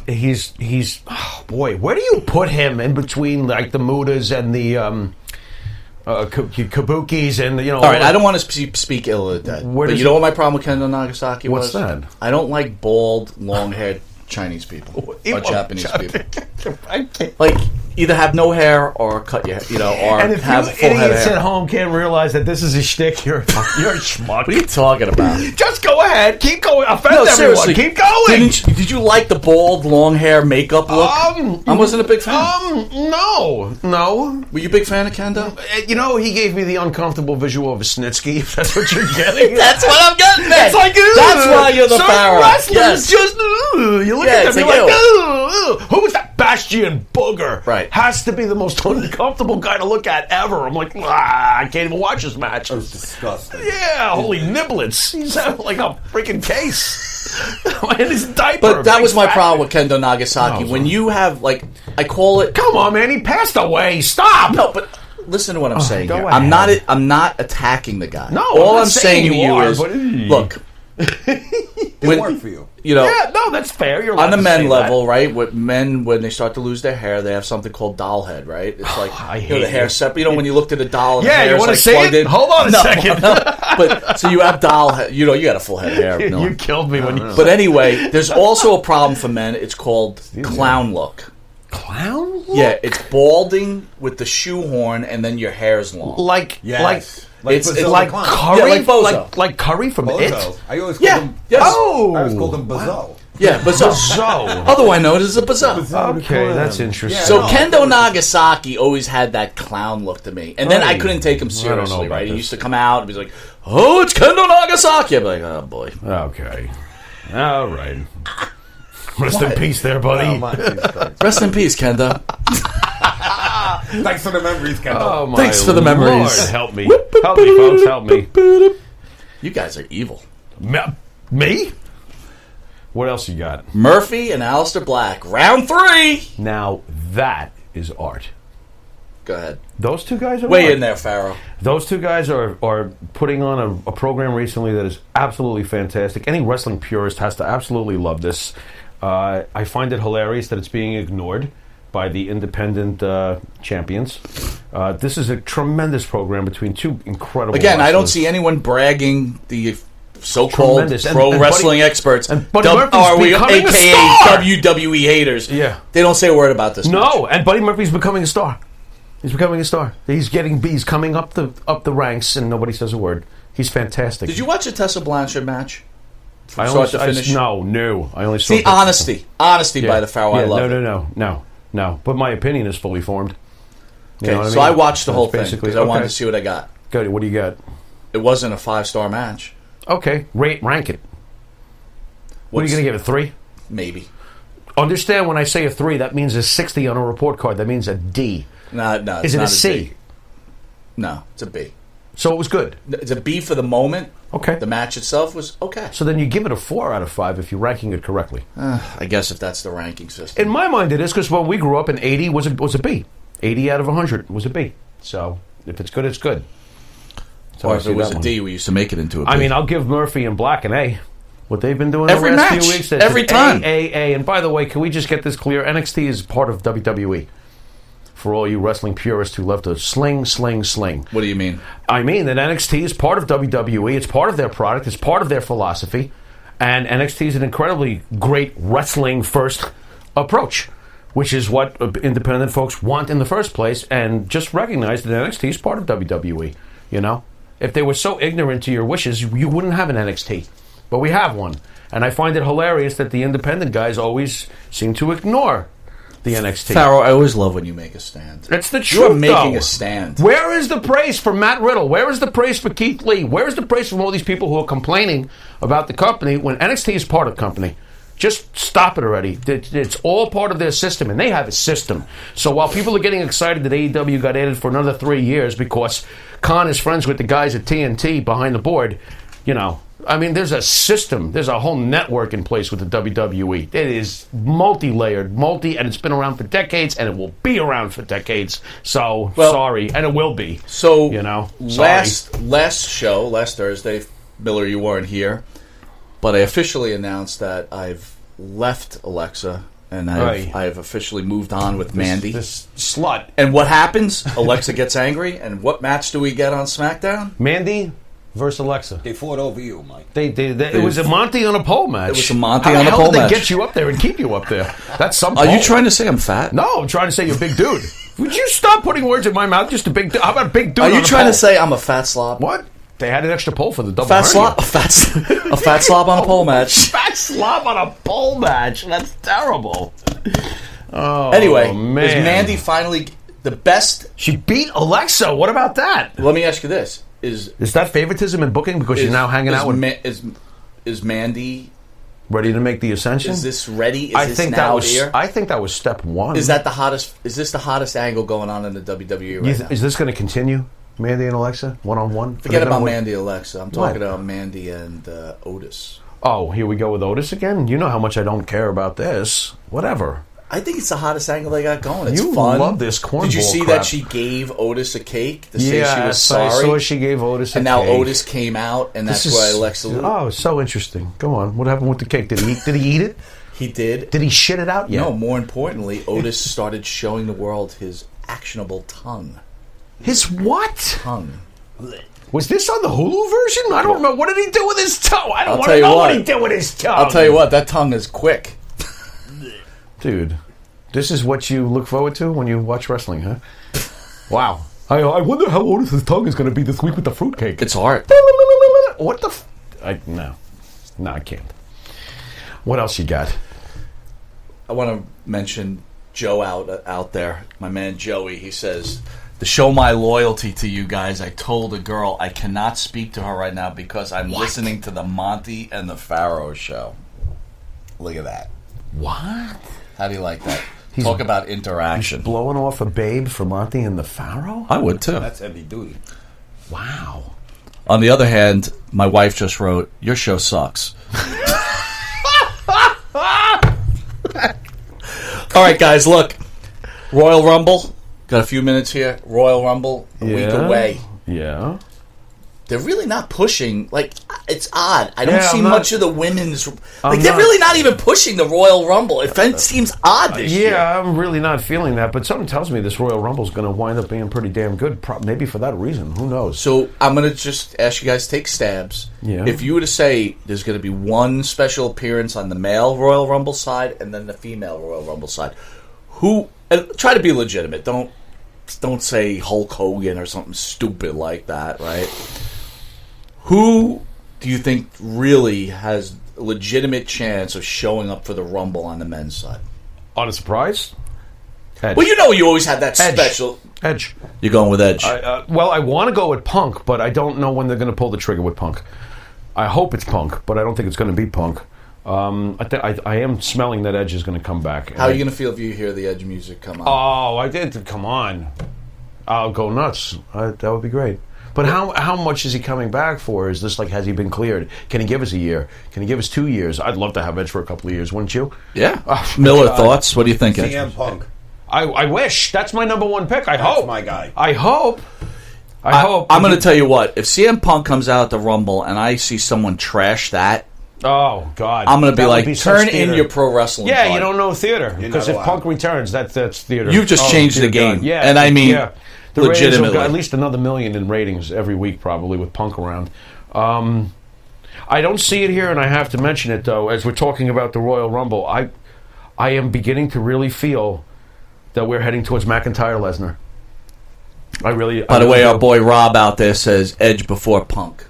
he's oh boy, where do you put him in between like the Mudas and the Kabukis and All right, I don't want to speak ill of the dead, Where but does you know what my problem with Kendo Nagasaki What's was? that? I don't like bald, long-haired Chinese people or Japanese people. Like, either have no hair or cut your hair, or and if have you full head of idiots hair. at home can't realize that this is a shtick, you're a schmuck. What are you talking about? Just go ahead, keep going. Offend No, everyone. seriously. Keep going. Did you like the bald, long hair makeup look? I wasn't a big fan. No. Were you a big fan of Kendo? He gave me the uncomfortable visual of a Snitsky. If that's what you're getting. That's what I'm getting at. It's like, that's why you're the some Pharaoh. wrestlers Yes. just you look Yeah, at it's them, you're like, like, who was that Bastion booger? Right. Has to be the most uncomfortable guy to look at ever. I'm like, I can't even watch this match. That was disgusting. Yeah, holy Niblets. He's like a freaking case. In his diaper. But that big was my fat- problem with Kendo Nagasaki. No, When you have, I call it... Come on, man. He passed away. Stop. No, but listen to what I'm saying go here. ahead. I'm not attacking the guy. No, all I'm not I'm saying saying to you you are, is, but- look, Didn't work for you. Yeah, no, that's fair. You're on allowed the to men say level, that. right? With men, when they start to lose their hair, they have something called doll head, right? It's like I the hate hair you. separate. When you looked at a doll, and Yeah, the you hair's wanna like see plugged it? in. Hold on a second. But so you have doll head. You got a full head of hair. No. You killed me when you But anyway, there's also a problem for men. It's called clown look. Clown? Yeah, it's balding with the shoehorn, and then your hair's long. Like, Yes. it's Bozo like the Clown. Curry, Yeah, like Bozo. like Curry from Bozo. It. I always called Yeah, him. yes. Oh, I always called him Bozo. Yeah, Bazo. So Otherwise known as a Bazo. okay, that's interesting. Yeah. So No, Kendo Nagasaki always had that clown look to me, and then I Right. couldn't take him I don't know seriously. about Right? He this. used to come out and be like, "Oh, it's Kendo Nagasaki." I'd be like, "Oh boy." Okay, all right. Rest in What? peace, there, buddy. Oh, my Jesus. Rest in peace, Kendo. Thanks for the memories, Kendall. Oh, my Thanks for the memories. Lord, help me, folks, help me. You guys are evil. Me? What else you got? Murphy and Aleister Black, round 3. Now that is art. Go ahead. Those two guys are Way art. in there, Pharaoh. Those two guys are putting on a program recently that is absolutely fantastic. Any wrestling purist has to absolutely love this. I find it hilarious that it's being ignored by the independent champions. This is a tremendous program between two incredible Again, I don't wrestlers. see anyone bragging the so-called Tremendous. And pro Buddy- wrestling experts. and Buddy Murphy's are we, becoming a AKA star! WWE haters. Yeah. They don't say a word about this. No, and Buddy Murphy's becoming a star. He's becoming a star. He's coming up the ranks, and nobody says a word. He's fantastic. Did you watch the Tessa Blanchard match? From I start only, to finish? No. I only saw See, honesty. Honesty by the Pharaoh. I love it. No. But my opinion is fully formed. You Okay, know what I so mean? I watched the That's whole thing basically- because I wanted okay. to see what I got. Good. What do you got? It wasn't a 5-star match. Okay, rank it. What are you going to give it? 3? Maybe. Understand when I say a 3, that means a 60 on a report card. That means a D. No, it's Is it not a C? B. No, it's a B. So it was good. It's a B for the moment. Okay. The match itself was okay. So then you give it a 4 out of 5 if you're ranking it correctly. I guess if that's the ranking system. In my mind, it is, because when we grew up, an 80 was a B. 80 out of 100 was a B. So if it's good, it's good. So Or I if see it was that a one. D, we used to make it into a B. I mean, I'll give Murphy and Black an A. What they've been doing Every the last match. few weeks. Every time. A. And by the way, can we just get this clear? NXT is part of WWE. For all you wrestling purists who love to sling. What do you mean? I mean that NXT is part of WWE. It's part of their product. It's part of their philosophy. And NXT is an incredibly great wrestling-first approach, which is what independent folks want in the first place. And just recognize that NXT is part of WWE, you know? If they were so ignorant to your wishes, you wouldn't have an NXT. But we have one. And I find it hilarious that the independent guys always seem to ignore the NXT. Pharaoh, I always love when you make a stand. That's the truth, You're making though. a stand. Where is the praise for Matt Riddle? Where is the praise for Keith Lee? Where is the praise from all these people who are complaining about the company when NXT is part of the company? Just stop it already. It's all part of their system, and they have a system. So while people are getting excited that AEW got added for another 3 years because Khan is friends with the guys at TNT behind the board, there's a system. There's a whole network in place with the WWE. It is multi-layered, and it's been around for decades, and it will be around for decades. So, sorry, and it will be. So, sorry. last Thursday, Miller, you weren't here, but I officially announced that I've left Alexa, and I have officially moved on with Mandy. This slut. And what happens? Alexa gets angry, and what match do we get on SmackDown? Mandy versus Alexa. They fought over you, Mike. It was a Monty on a pole match. It was a Monty on a pole match. How did they get you up there and keep you up there? That's some. Are you trying to say I'm fat? No, I'm trying to say you're a big dude. Would you stop putting words in my mouth? Just a big dude. How about a big dude? Are you trying to say I'm a fat slob? What? They had an extra pole for the double fat hernia. slob. A fat slob on a pole match. Fat slob on a pole match. That's terrible. Oh, anyway, man. Is Mandy finally the best? She beat Alexa. What about that? Let me ask you this: Is that favoritism in booking because she's now hanging out with? Is Mandy ready to make the ascension? Is this ready? Is I this think now that was. here? I think that was step one. Is that the hottest? Is this the hottest angle going on in the WWE right now? Is this going to continue? Mandy and Alexa, one-on-one? Forget about Mandy and Alexa. I'm talking about Mandy and Otis. Oh, here we go with Otis again? You know how much I don't care about this. Whatever. I think it's the hottest angle they got going. It's you fun. Love this cornball. Did you see crap. that she gave Otis a cake to say she was sorry? I saw she gave Otis a cake. And now Otis came out, and that's why Alexa... Oh, so interesting. Go on. What happened with the cake? Did he eat it? He did. Did he shit it out yet? No, more importantly, Otis started showing the world his actionable tongue. His what? Tongue. Was this on the Hulu version? I don't know. What did he do with his tongue? I don't want to know what he did with his tongue. I'll tell you what. That tongue is quick. Dude, this is what you look forward to when you watch wrestling, huh? Wow. I wonder how Otis's tongue is going to be this week with the fruitcake. It's art. What the... No, I can't. What else you got? I want to mention Joe out there. My man Joey, he says... To show my loyalty to you guys, I told a girl I cannot speak to her right now because I'm listening to the Monty and the Pharaoh show. Look at that. What? How do you like that? Talk about interaction. Blowing off a babe for Monty and the Pharaoh? I would too. That's heavy duty. Wow. On the other hand, my wife just wrote, your show sucks. All right, guys, look. Royal Rumble. Got a few minutes here. Royal Rumble, a week away. Yeah. They're really not pushing. Like, it's odd. I don't see much of the women's... they're really not even pushing the Royal Rumble. It seems odd this year. Yeah, I'm really not feeling that. But something tells me this Royal Rumble is going to wind up being pretty damn good. Maybe for that reason. Who knows? So, I'm going to just ask you guys to take stabs. Yeah. If you were to say there's going to be one special appearance on the male Royal Rumble side and then the female Royal Rumble side, who... And try to be legitimate. Don't say Hulk Hogan or something stupid like that, right? Who do you think really has a legitimate chance of showing up for the Rumble on the men's side? On a surprise? Edge. Well, you always have that special... Edge. You're going with Edge. Well, I want to go with Punk, but I don't know when they're going to pull the trigger with Punk. I hope it's Punk, but I don't think it's going to be Punk. I am smelling that Edge is going to come back. How are you going to feel if you hear the Edge music come on? Oh, I did. Come on. I'll go nuts. That would be great. But how much is he coming back for? Is this like, has he been cleared? Can he give us a year? Can he give us 2 years? I'd love to have Edge for a couple of years, wouldn't you? Yeah. Miller, thoughts? What do you think, Edge? CM Punk. I wish. That's my number one pick. I hope. That's my guy. I hope. I'm going to tell you what. If CM Punk comes out at the Rumble and I see someone trash that, oh, God. I'm going to be like, turn in your pro wrestling Yeah, card. you don't know theater. Because if Punk returns, that's theater. You've just changed the game. God. Yeah. And I mean, the legitimately. Got at least another million in ratings every week, probably, with Punk around. I don't see it here, and I have to mention it, though, as we're talking about the Royal Rumble. I am beginning to really feel that we're heading towards McIntyre-Lesnar. By the way, our boy Rob out there says Edge before Punk.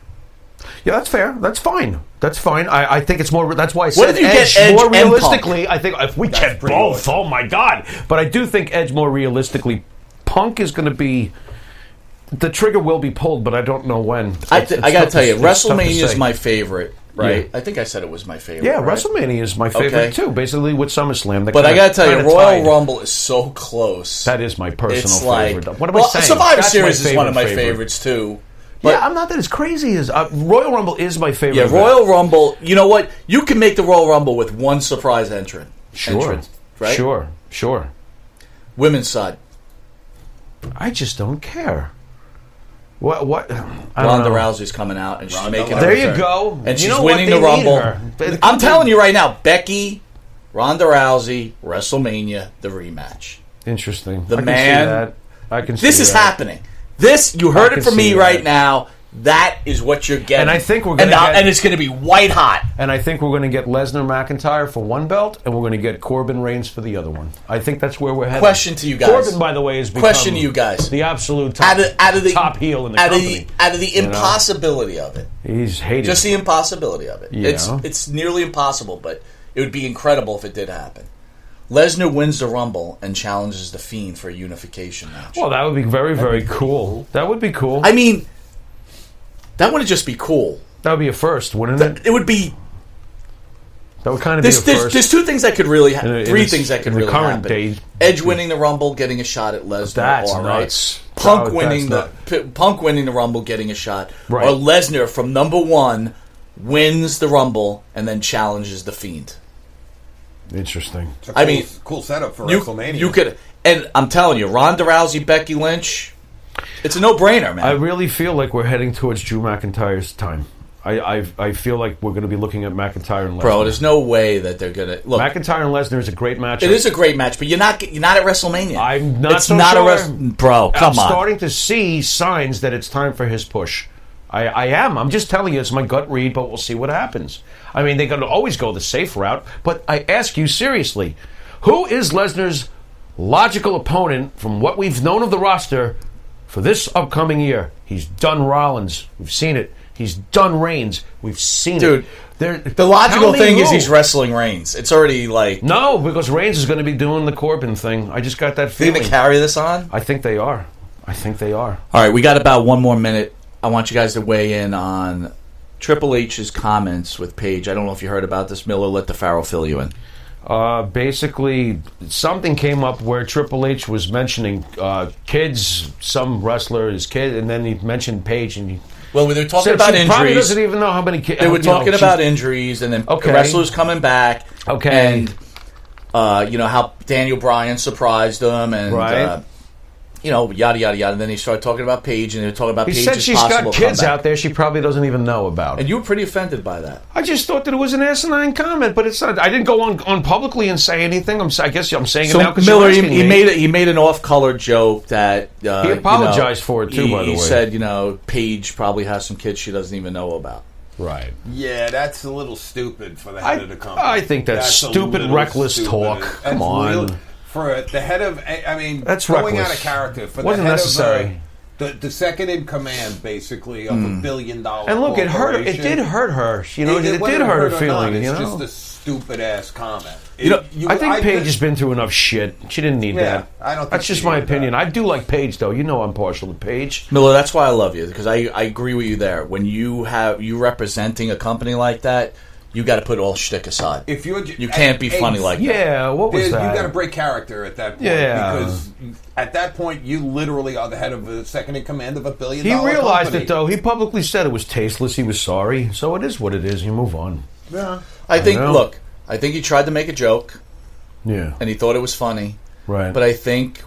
Yeah, that's fair. That's fine. That's fine. I think it's more... That's why I said what if you Edge, get Edge more and realistically, Punk? I think if we get both, oh my God. But I do think Edge more realistically. Punk is going to be... The trigger will be pulled, but I don't know when. I got to tell you, WrestleMania is my favorite right? I think I said it was my favorite. Yeah, right? WrestleMania is my favorite too. Basically, with SummerSlam. But I gotta tell you, Royal Rumble is so close. That is my personal It's like, favorite. What am I saying? Survivor That's Series my is one of my favorite. favorites too. But Yeah, I'm not that as crazy as Royal Rumble is my favorite. yeah, event. Royal Rumble. You know what? You can make the Royal Rumble with one surprise entrant. Sure, right? Sure. Women's side. I just don't care. What? I don't Ronda know. Rousey's coming out and she's Ronda making. Rousey. her There you return. go. And she's You know what? winning They the need Rumble. her. I'm telling you right now, Becky, Ronda Rousey, WrestleMania, the rematch. Interesting. The I can man- See that. I can. This see is that. happening. This you heard I it can from me see right that. now. That is what you're getting. And I think we're gonna and, get- and it's going to be white hot. And I think we're going to get Lesnar McIntyre for one belt, and we're going to get Corbin Reigns for the other one. I think that's where we're headed. Question to you guys. Corbin, by the way, is Question to you guys. the absolute top, Out of the top heel in the out company. Out of the you know? impossibility of it, He's hated. just the impossibility of it. Yeah. It's nearly impossible, but it would be incredible if it did happen. Lesnar wins the Rumble and challenges the Fiend for a unification match. Well, that would be very, very cool. That would be cool. I mean, that wouldn't just be cool. That would be a first, wouldn't it? It would be. That would kind of be a first. There's two things that could really In happen. a- Three in things that could the really current happen. day. Edge winning the Rumble, getting a shot at Lesnar. That's all nuts. right. Punk Oh, winning that's Punk winning the Rumble, getting a shot. Right. Or Lesnar from number one wins the Rumble and then challenges the Fiend. Interesting. It's a cool, I mean, cool setup for You, WrestleMania. you could, and I'm telling you, Ronda Rousey, Becky Lynch, it's a no-brainer, man. I really feel like we're heading towards Drew McIntyre's time. I feel like we're going to be looking at McIntyre and Lesnar. Bro, there's no way that they're gonna look. McIntyre and Lesnar is a great match. It is a great match, but you're not at WrestleMania. I'm not It's so not sure. bro. Come I'm on. starting to see signs that it's time for his push. I am. I'm just telling you, it's my gut read, but we'll see what happens. I mean, they're going to always go the safe route, but I ask you seriously, who is Lesnar's logical opponent from what we've known of the roster for this upcoming year? He's done Rollins. We've seen it. He's done Reigns. We've seen Dude, it. the logical Tell me thing is who. he's wrestling Reigns. It's already like... No, because Reigns is going to be doing the Corbin thing. I just got that They're feeling. going to carry this on? I think they are. All right, we got about one more minute. I want you guys to weigh in on Triple H's comments with Paige. I don't know if you heard about this, Miller. Let the Pharaoh fill you in. Basically, something came up where Triple H was mentioning kids, some wrestler, his kid, and then he mentioned Paige, and he Well, they were talking said about she probably injuries. doesn't even know how many kids. They were talking about injuries, and then Okay. wrestlers coming back. Okay. And, how Daniel Bryan surprised them, and, Right. yada, yada, yada. And then he started talking about Paige, and they were talking about He Paige's said she's possible got kids comeback. out there she probably doesn't even know about. And you were pretty offended by that. I just thought that it was an asinine comment, but it's not. I didn't go on publicly and say anything. I guess I'm saying it now So because Miller, you're he asking me. made an off-color joke that He apologized for it, too, by the He way. said, Paige probably has some kids she doesn't even know about. Right. Yeah, that's a little stupid for the head of the company. I think that's a stupid, little reckless stupid. talk. That's Come on. real- for the head of, I mean, That's going reckless. out of character. For Wasn't the head necessary. Of, the second in command, basically, of $1 billion. And look, it hurt. It did hurt her. You know, it did whether hurt her or not, feeling. It's You know, just a stupid ass comment. I think Paige has been through enough shit. She didn't need Yeah, that. I don't think That's just she my needed opinion. I do like Paige, though. You know, I'm partial to Paige. Miller, that's why I love you, because I agree with you there. When you representing a company like that, you got to put all shtick aside. If you can't be funny like that. Yeah, what was that? You got to break character at that point. Yeah. Because at that point, you literally are the head of the second in command of $1 billion. He realized company. it, though. He publicly said it was tasteless. He was sorry. So it is what it is. You move on. Yeah. I think know. he tried to make a joke, Yeah. and he thought it was funny. Right. But I think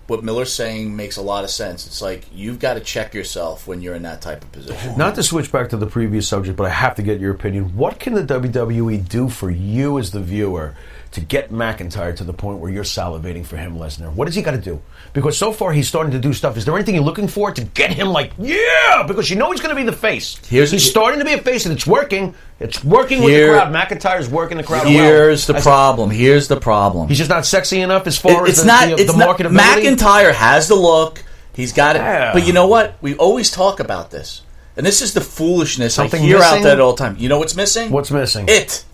what Miller's saying makes a lot of sense. It's like, you've got to check yourself when you're in that type of position. Not to switch back to the previous subject, but I have to get your opinion. What can the WWE do for you as the viewer to get McIntyre to the point where you're salivating for him, Lesnar? What does he got to do? Because so far he's starting to do stuff. Is there anything you're looking for to get him like, yeah? Because you know he's going to be the face. He's starting to be a face, and it's working. It's working with the crowd. McIntyre's working the crowd Here's the problem. Here's the problem. He's just not sexy enough as far as the marketability. McIntyre has the look. He's got it. Yeah. But you know what? We always talk about this. And this is the foolishness Something I hear missing? out there all the time. You know what's missing? What's missing? It.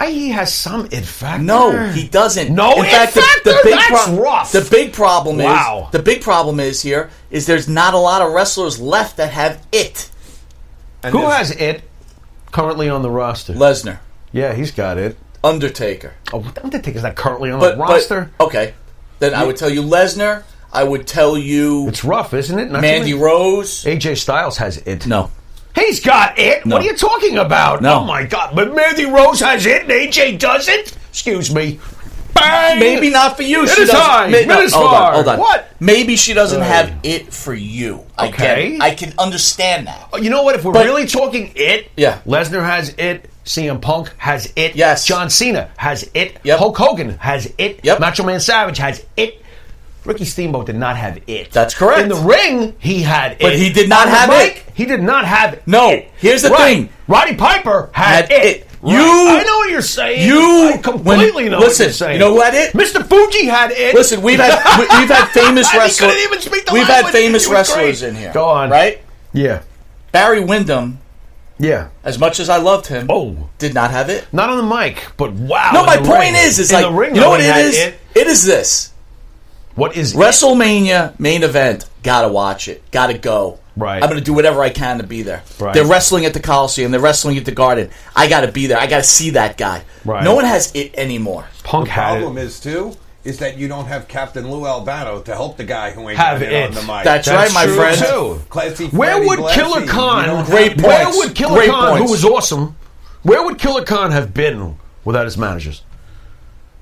He has some it factor. No, he doesn't. No In it fact, factor? the big That's rough. The big problem Wow. is the big problem is here is there's not a lot of wrestlers left that have it. And Who has it? currently on the roster? Lesnar. Yeah, he's got it. Undertaker. Oh, Undertaker's not currently on the roster? But, okay. Then I would tell you Lesnar. I would tell you... It's rough, isn't it? Not Mandy Rose. AJ Styles has it. No. He's got it? No. What are you talking about? No. Oh, my God. But Mandy Rose has it and AJ doesn't? Excuse me. Bang! Maybe not for you. It is high. It is far. Hold on. What? Maybe she doesn't have it for you. Okay. I can understand that. You know what? If we're really talking it, yeah. Lesnar has it. CM Punk has it. Yes. John Cena has it. Yep. Hulk Hogan has it. Yep. Macho Man Savage has it. Ricky Steamboat did not have it. That's correct. In the ring, he had it. But he did not have it. He did not have it. No. Here's the thing. Roddy Piper had it. You, I know what you're saying. I completely know what you're saying. You know who had it? Mr. Fuji had it. Listen, we've had famous wrestlers. He couldn't even speak the We've language. had famous He was wrestlers great. in here. Go on. Right? Yeah. Barry Windham. Yeah. As much as I loved him, did not have it. Not on the mic, but wow. No, my point is like, you know what it is? It is this. What is WrestleMania main event? Gotta watch it. Gotta go. Right. I'm gonna do whatever I can to be there. Right. They're wrestling at the Coliseum. They're wrestling at the Garden. I gotta be there. I gotta see that guy. Right. No one has it anymore. Punk the had problem is too is that you don't have Captain Lou Albano to help the guy who ain't have got it on the mic. That's right, my true, friend. Too. Classy Where Freddie would Blassie, Killer Khan? Great points. Where would Killer Great Khan, points. who was awesome, where would Killer Khan have been without his managers?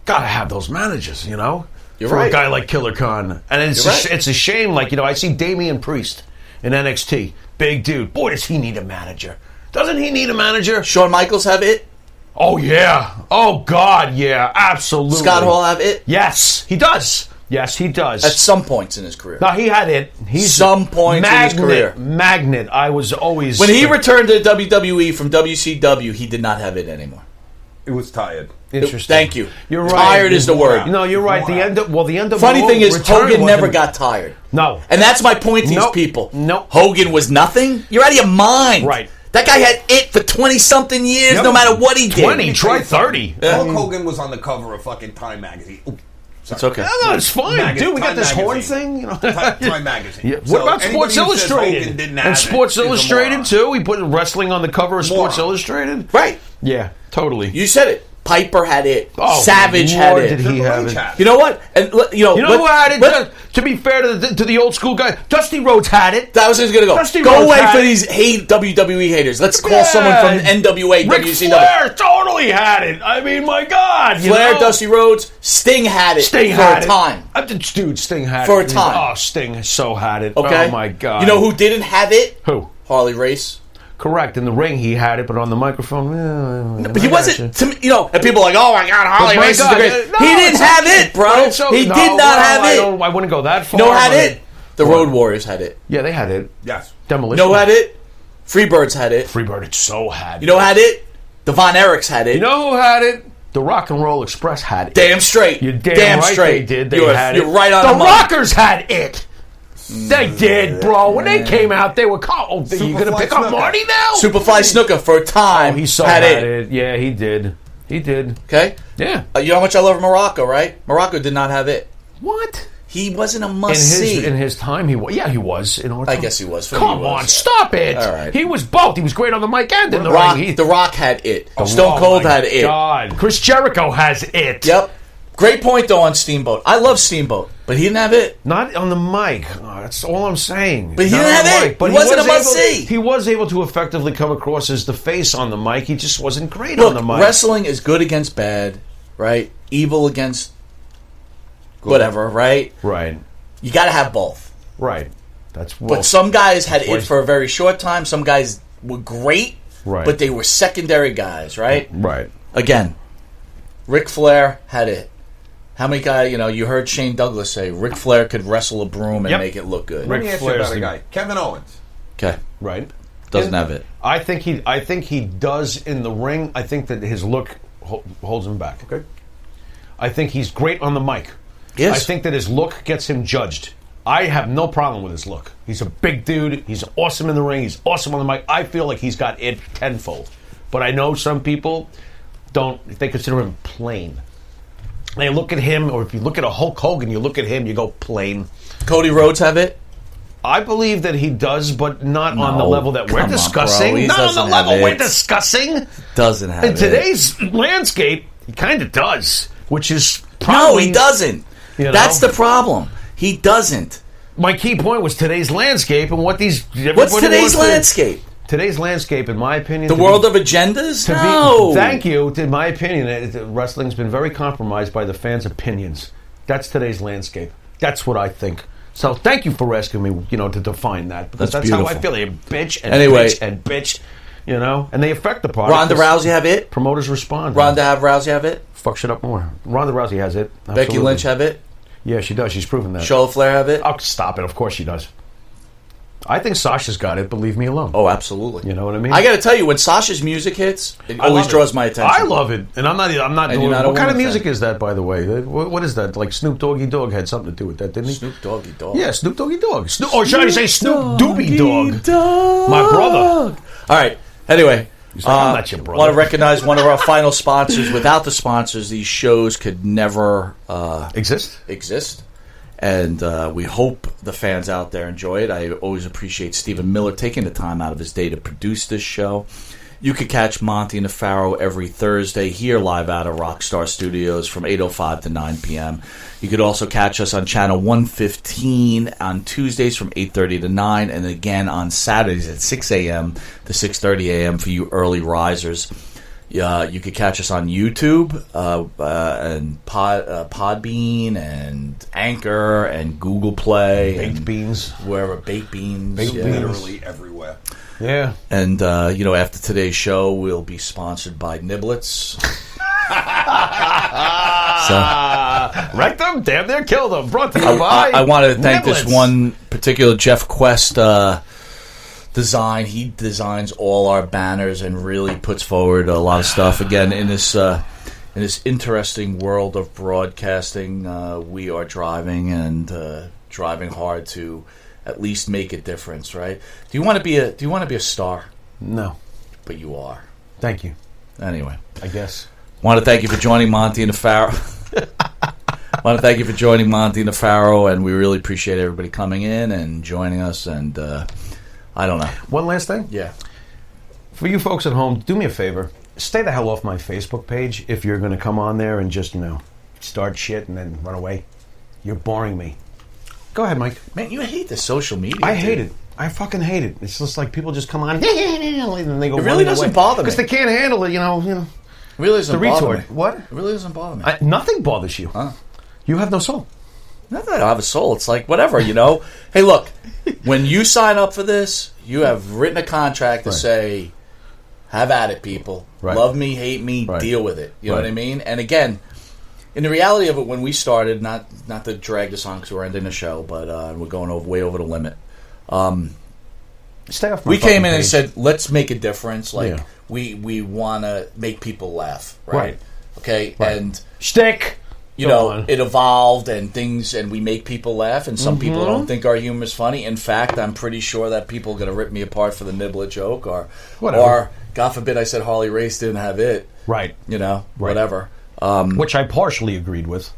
Gotta have those managers, you know. You're for right. a guy like Killer Khan, and it's it's a shame. Like I see Damian Priest in NXT, big dude. Boy, does he need a manager? Doesn't he need a manager? Shawn Michaels have it. Oh yeah. Oh God, yeah. Absolutely. Scott Hall have it. Yes, he does. Yes, he does. At some points in his career. No, he had it. He's some points in his career. Magnet. I was always when he returned to WWE from WCW, he did not have it anymore. It was tired. Interesting. Thank you. You're right. Tired is the word. No, you're right. The end. The end of Funny thing is, return Hogan never wasn't- got tired. No, and that's my point to these people. No, Hogan was nothing. You're out of your mind. Right. That guy had it for 20-something years, Yep. no matter what he did. 20, try 30. Hulk Hogan was on the cover of fucking Time magazine. Ooh, It's okay. No, it's fine, dude. We got this horn thing. You know. Time magazine. Yeah. So What about anybody Sports who says Hogan Illustrated? didn't have And it Sports is a Illustrated moron. too. We put wrestling on the cover of Sports Moron. Illustrated. Right. Yeah, totally. You said it. Piper had it. Oh, Savage Lord, had it. did he have it? You know what? And You know who had it? To be fair to the old school guy, Dusty Rhodes had it. That was just gonna go. Dusty Go Rhodes away had for it. these WWE haters. Let's call Yeah. someone from NWA, Ric WCW. Flair totally had it. I mean, my God. You Flair, know? Dusty Rhodes, Sting had it Sting for had a time. Dude, Sting had For it. a time. Oh, Sting so had it. Okay. Oh, my God. You know who didn't have it? Who? Harley Race. Correct. In the ring, he had it, but on the microphone, But he wasn't, to me, and people are like, oh my God, Harley But my Race is God, the greatest. no, he didn't it's have okay. it, bro. But it's okay. He No, did not have it. I wouldn't go that far. No had but it. The Road Warriors had it. Yeah, they had it. Yes. Demolition. No had it. Freebirds had it. Freebird, it so had it. You know who had it? The Von Erichs had it. You know who had it? The Rock and Roll Express had it. Damn straight. You're damn right straight. they did. They You're, had you're it. right on the the money. Rockers had it. They did, bro. When they came out, they were called. Oh, you gonna Superfly pick up Snooker. Marty now? Superfly Snooker for a time. Oh, he so had had it. it. Yeah, he did. He did. Okay. Yeah. You know how much I love Morocco, right? Morocco did not have it. What? He wasn't a must-see. In his time, he was. Yeah, he was. In our I time. guess he was. For Come me, he was, on, yeah. stop it. All right. He was both. He was great on the mic and in the Rock, ring. the Rock had it. Oh, Stone Cold my had it. God. Chris Jericho has it. Yep. Great point, though, on Steamboat. I love Steamboat, but he didn't have it. Not on the mic. Oh, that's all I'm saying. But he Not didn't on the have mic. it. But He wasn't was a must-see. He was able to effectively come across as the face on the mic. He just wasn't great Look, on the mic. wrestling is good against bad, right? Evil against whatever, right? Right. You got to have both. Right. That's But some guys had it Twice. for a very short time. Some guys were great, Right. but they were secondary guys, right? Right. Again, Ric Flair had it. How many guys, you heard Shane Douglas say Ric Flair could wrestle a broom and Yep. make it look good. Let me ask you Flair's about a the- guy. Kevin Owens. Okay. Right. Doesn't have it. I think he does in the ring. I think that his look holds him back. Okay. I think he's great on the mic. Yes. I think that his look gets him judged. I have no problem with his look. He's a big dude. He's awesome in the ring. He's awesome on the mic. I feel like he's got it tenfold. But I know some people don't. They consider him plain. They look at him, or if you look at a Hulk Hogan, you look at him, you go plain. Cody Rhodes have it? I believe that he does, but not on the No, level that we're come on, discussing. bro. He Not on the doesn't have level we're it. discussing. Doesn't have In it. today's landscape, he kind of does, which is No, probably... he doesn't. You know? That's the problem. He doesn't. My key point was today's landscape and what these... What's today's landscape? Today's landscape, in my opinion... The world of agendas? To No. Thank you. In my opinion, wrestling's been very compromised by the fans' opinions. That's today's landscape. That's what I think. So thank you for asking me, to define that. Because that's how I feel. They bitch and bitch and bitch, and they affect the product. Ronda Rousey have it? Promoters respond. Rousey have it? Fuck shit up more. Ronda Rousey has it. Becky Absolutely. Lynch have it? Yeah, she does. She's proven that. Charlotte Flair have it? Oh, stop it. Of course she does. I think Sasha's got it, but leave me alone. Oh, absolutely. You know what I mean? I got to tell you, when Sasha's music hits, it always draws my attention. I love it, and I'm not And doing. you're not a What kind of woman music fan. is that, by the way? What is that? Like Snoop Doggy Dogg had something to do with that, didn't he? Snoop Doggy Dogg. Yeah, Snoop Doggy Dogg. Or should I say Snoop Doobie Dogg? My brother. All right. Anyway, He's like, I'm not your brother. want to recognize one of our final sponsors. Without the sponsors, these shows could never exist. And we hope the fans out there enjoy it. I always appreciate Stephen Miller taking the time out of his day to produce this show. You could catch Monty and the Pharaoh every Thursday here live out of Rockstar Studios from 8:05 to 9 p.m. You could also catch us on Channel 115 on Tuesdays from 8:30 to 9, and again on Saturdays at 6 a.m. to 6:30 a.m. for you early risers. You could catch us on YouTube and Podbean and Anchor and Google Play. Baked Beans. Wherever. Baked Beans. Literally everywhere. Yeah. And, after today's show, we'll be sponsored by Niblets. Wrecked them, damn near killed them. Brought to you by I want to thank this Niblets. one particular Jeff Quest design. He designs all our banners and really puts forward a lot of stuff. Again, in this interesting world of broadcasting, we are driving hard to at least make a difference. Right? Do you want to be a star? No, but you are. Thank you. Anyway, I guess. Want to thank you for joining Monty and the Pharaoh. Want to thank you for joining Monty and the Pharaoh, and we really appreciate everybody coming in and joining us. And I don't know. One last thing? Yeah. For you folks at home, do me a favor. Stay the hell off my Facebook page if you're going to come on there and just, start shit and then run away. You're boring me. Go ahead, Mike. Man, you hate the social media. I hate it. I fucking hate it. It's just like people just come on and they go. It really doesn't bother me. Because they can't handle it, It really doesn't bother me. What? It really doesn't bother me. Nothing bothers you. Huh? You have no soul. Not that I don't have a soul. It's like, whatever, Hey, look, when you sign up for this, you have written a contract to say, have at it, people. Right. Love me, hate me, deal with it. You know what I mean? And again, in the reality of it, when we started, not to drag this on because we're ending the show, but we're going way over the limit. Stay off my we came in page. and said, let's make a difference. Like, Yeah. we want to make people laugh, right? Okay? Right. And Shtick. it evolved and things, and we make people laugh, and some people don't think our humor is funny. In fact, I'm pretty sure that people are going to rip me apart for the Niblet joke, or God forbid I said Harley Race didn't have it. Right. Whatever. Which I partially agreed with.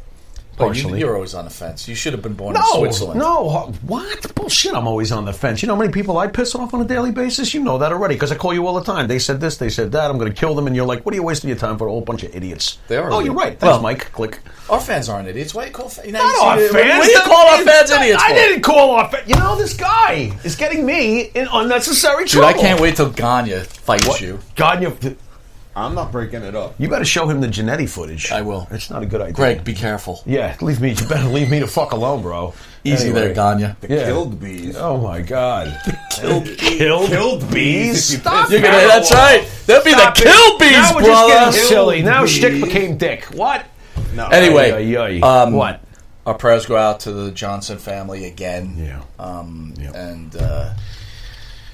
Partially. You're always on the fence. You should have been born No, in Switzerland. no, what? Bullshit, I'm always on the fence. You know how many people I piss off on a daily basis? You know that already, because I call you all the time. They said this, they said that, I'm going to kill them, and you're like, what are you wasting your time for? A whole bunch of idiots. They are Oh, idiots. you're right. Thanks, Well, Mike. Click. Our fans aren't idiots. Why do you call fans? Not our fans. What do you call our fans idiots for? I didn't call our fans. This guy is getting me in unnecessary Dude, trouble. I can't wait till Ganya fights you. God, I'm not breaking it up. you better show him the Genetti footage. I will. It's not a good idea. Greg, be careful. Yeah, you better leave me the fuck alone, bro. Easy Anyway. there, Ganya. The Yeah. killed bees. Oh my God. Killed bees. Stop You're that. gonna, that's right. That'd be Stop the it. kill bees, Now we're brother. just getting silly. Now Bees. shtick became dick. What? No. Anyway, Ay, ay, ay. What? Our prayers go out to the Johnson family again. Yeah. And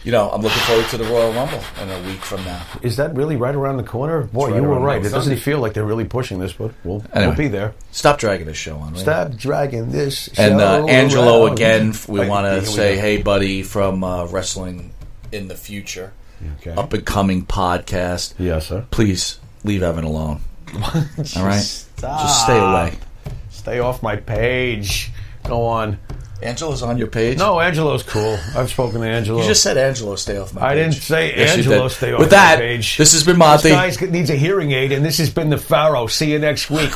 I'm looking forward to the Royal Rumble in a week from now. Is that really right around the corner? Boy, right you were around right. the It doesn't feel like they're really pushing this, but we'll Anyway. be there. Stop dragging this show on. Right? Stop dragging this show And Angelo around. again, we Right, want here to we say, go. hey, buddy, from Wrestling in the Future, Okay. up and coming podcast. Yes, sir. Please leave Evan alone. All right, Stop. just stay away. Stay off my page. Go on. Angelo's on your page? No, Angelo's cool. I've spoken to Angelo. You just said Angelo, stay off my page. I didn't say Yes, you Angelo, did. stay off With my that, page. this has been Monty. This guy needs a hearing aid, and this has been the Pharaoh. See you next week.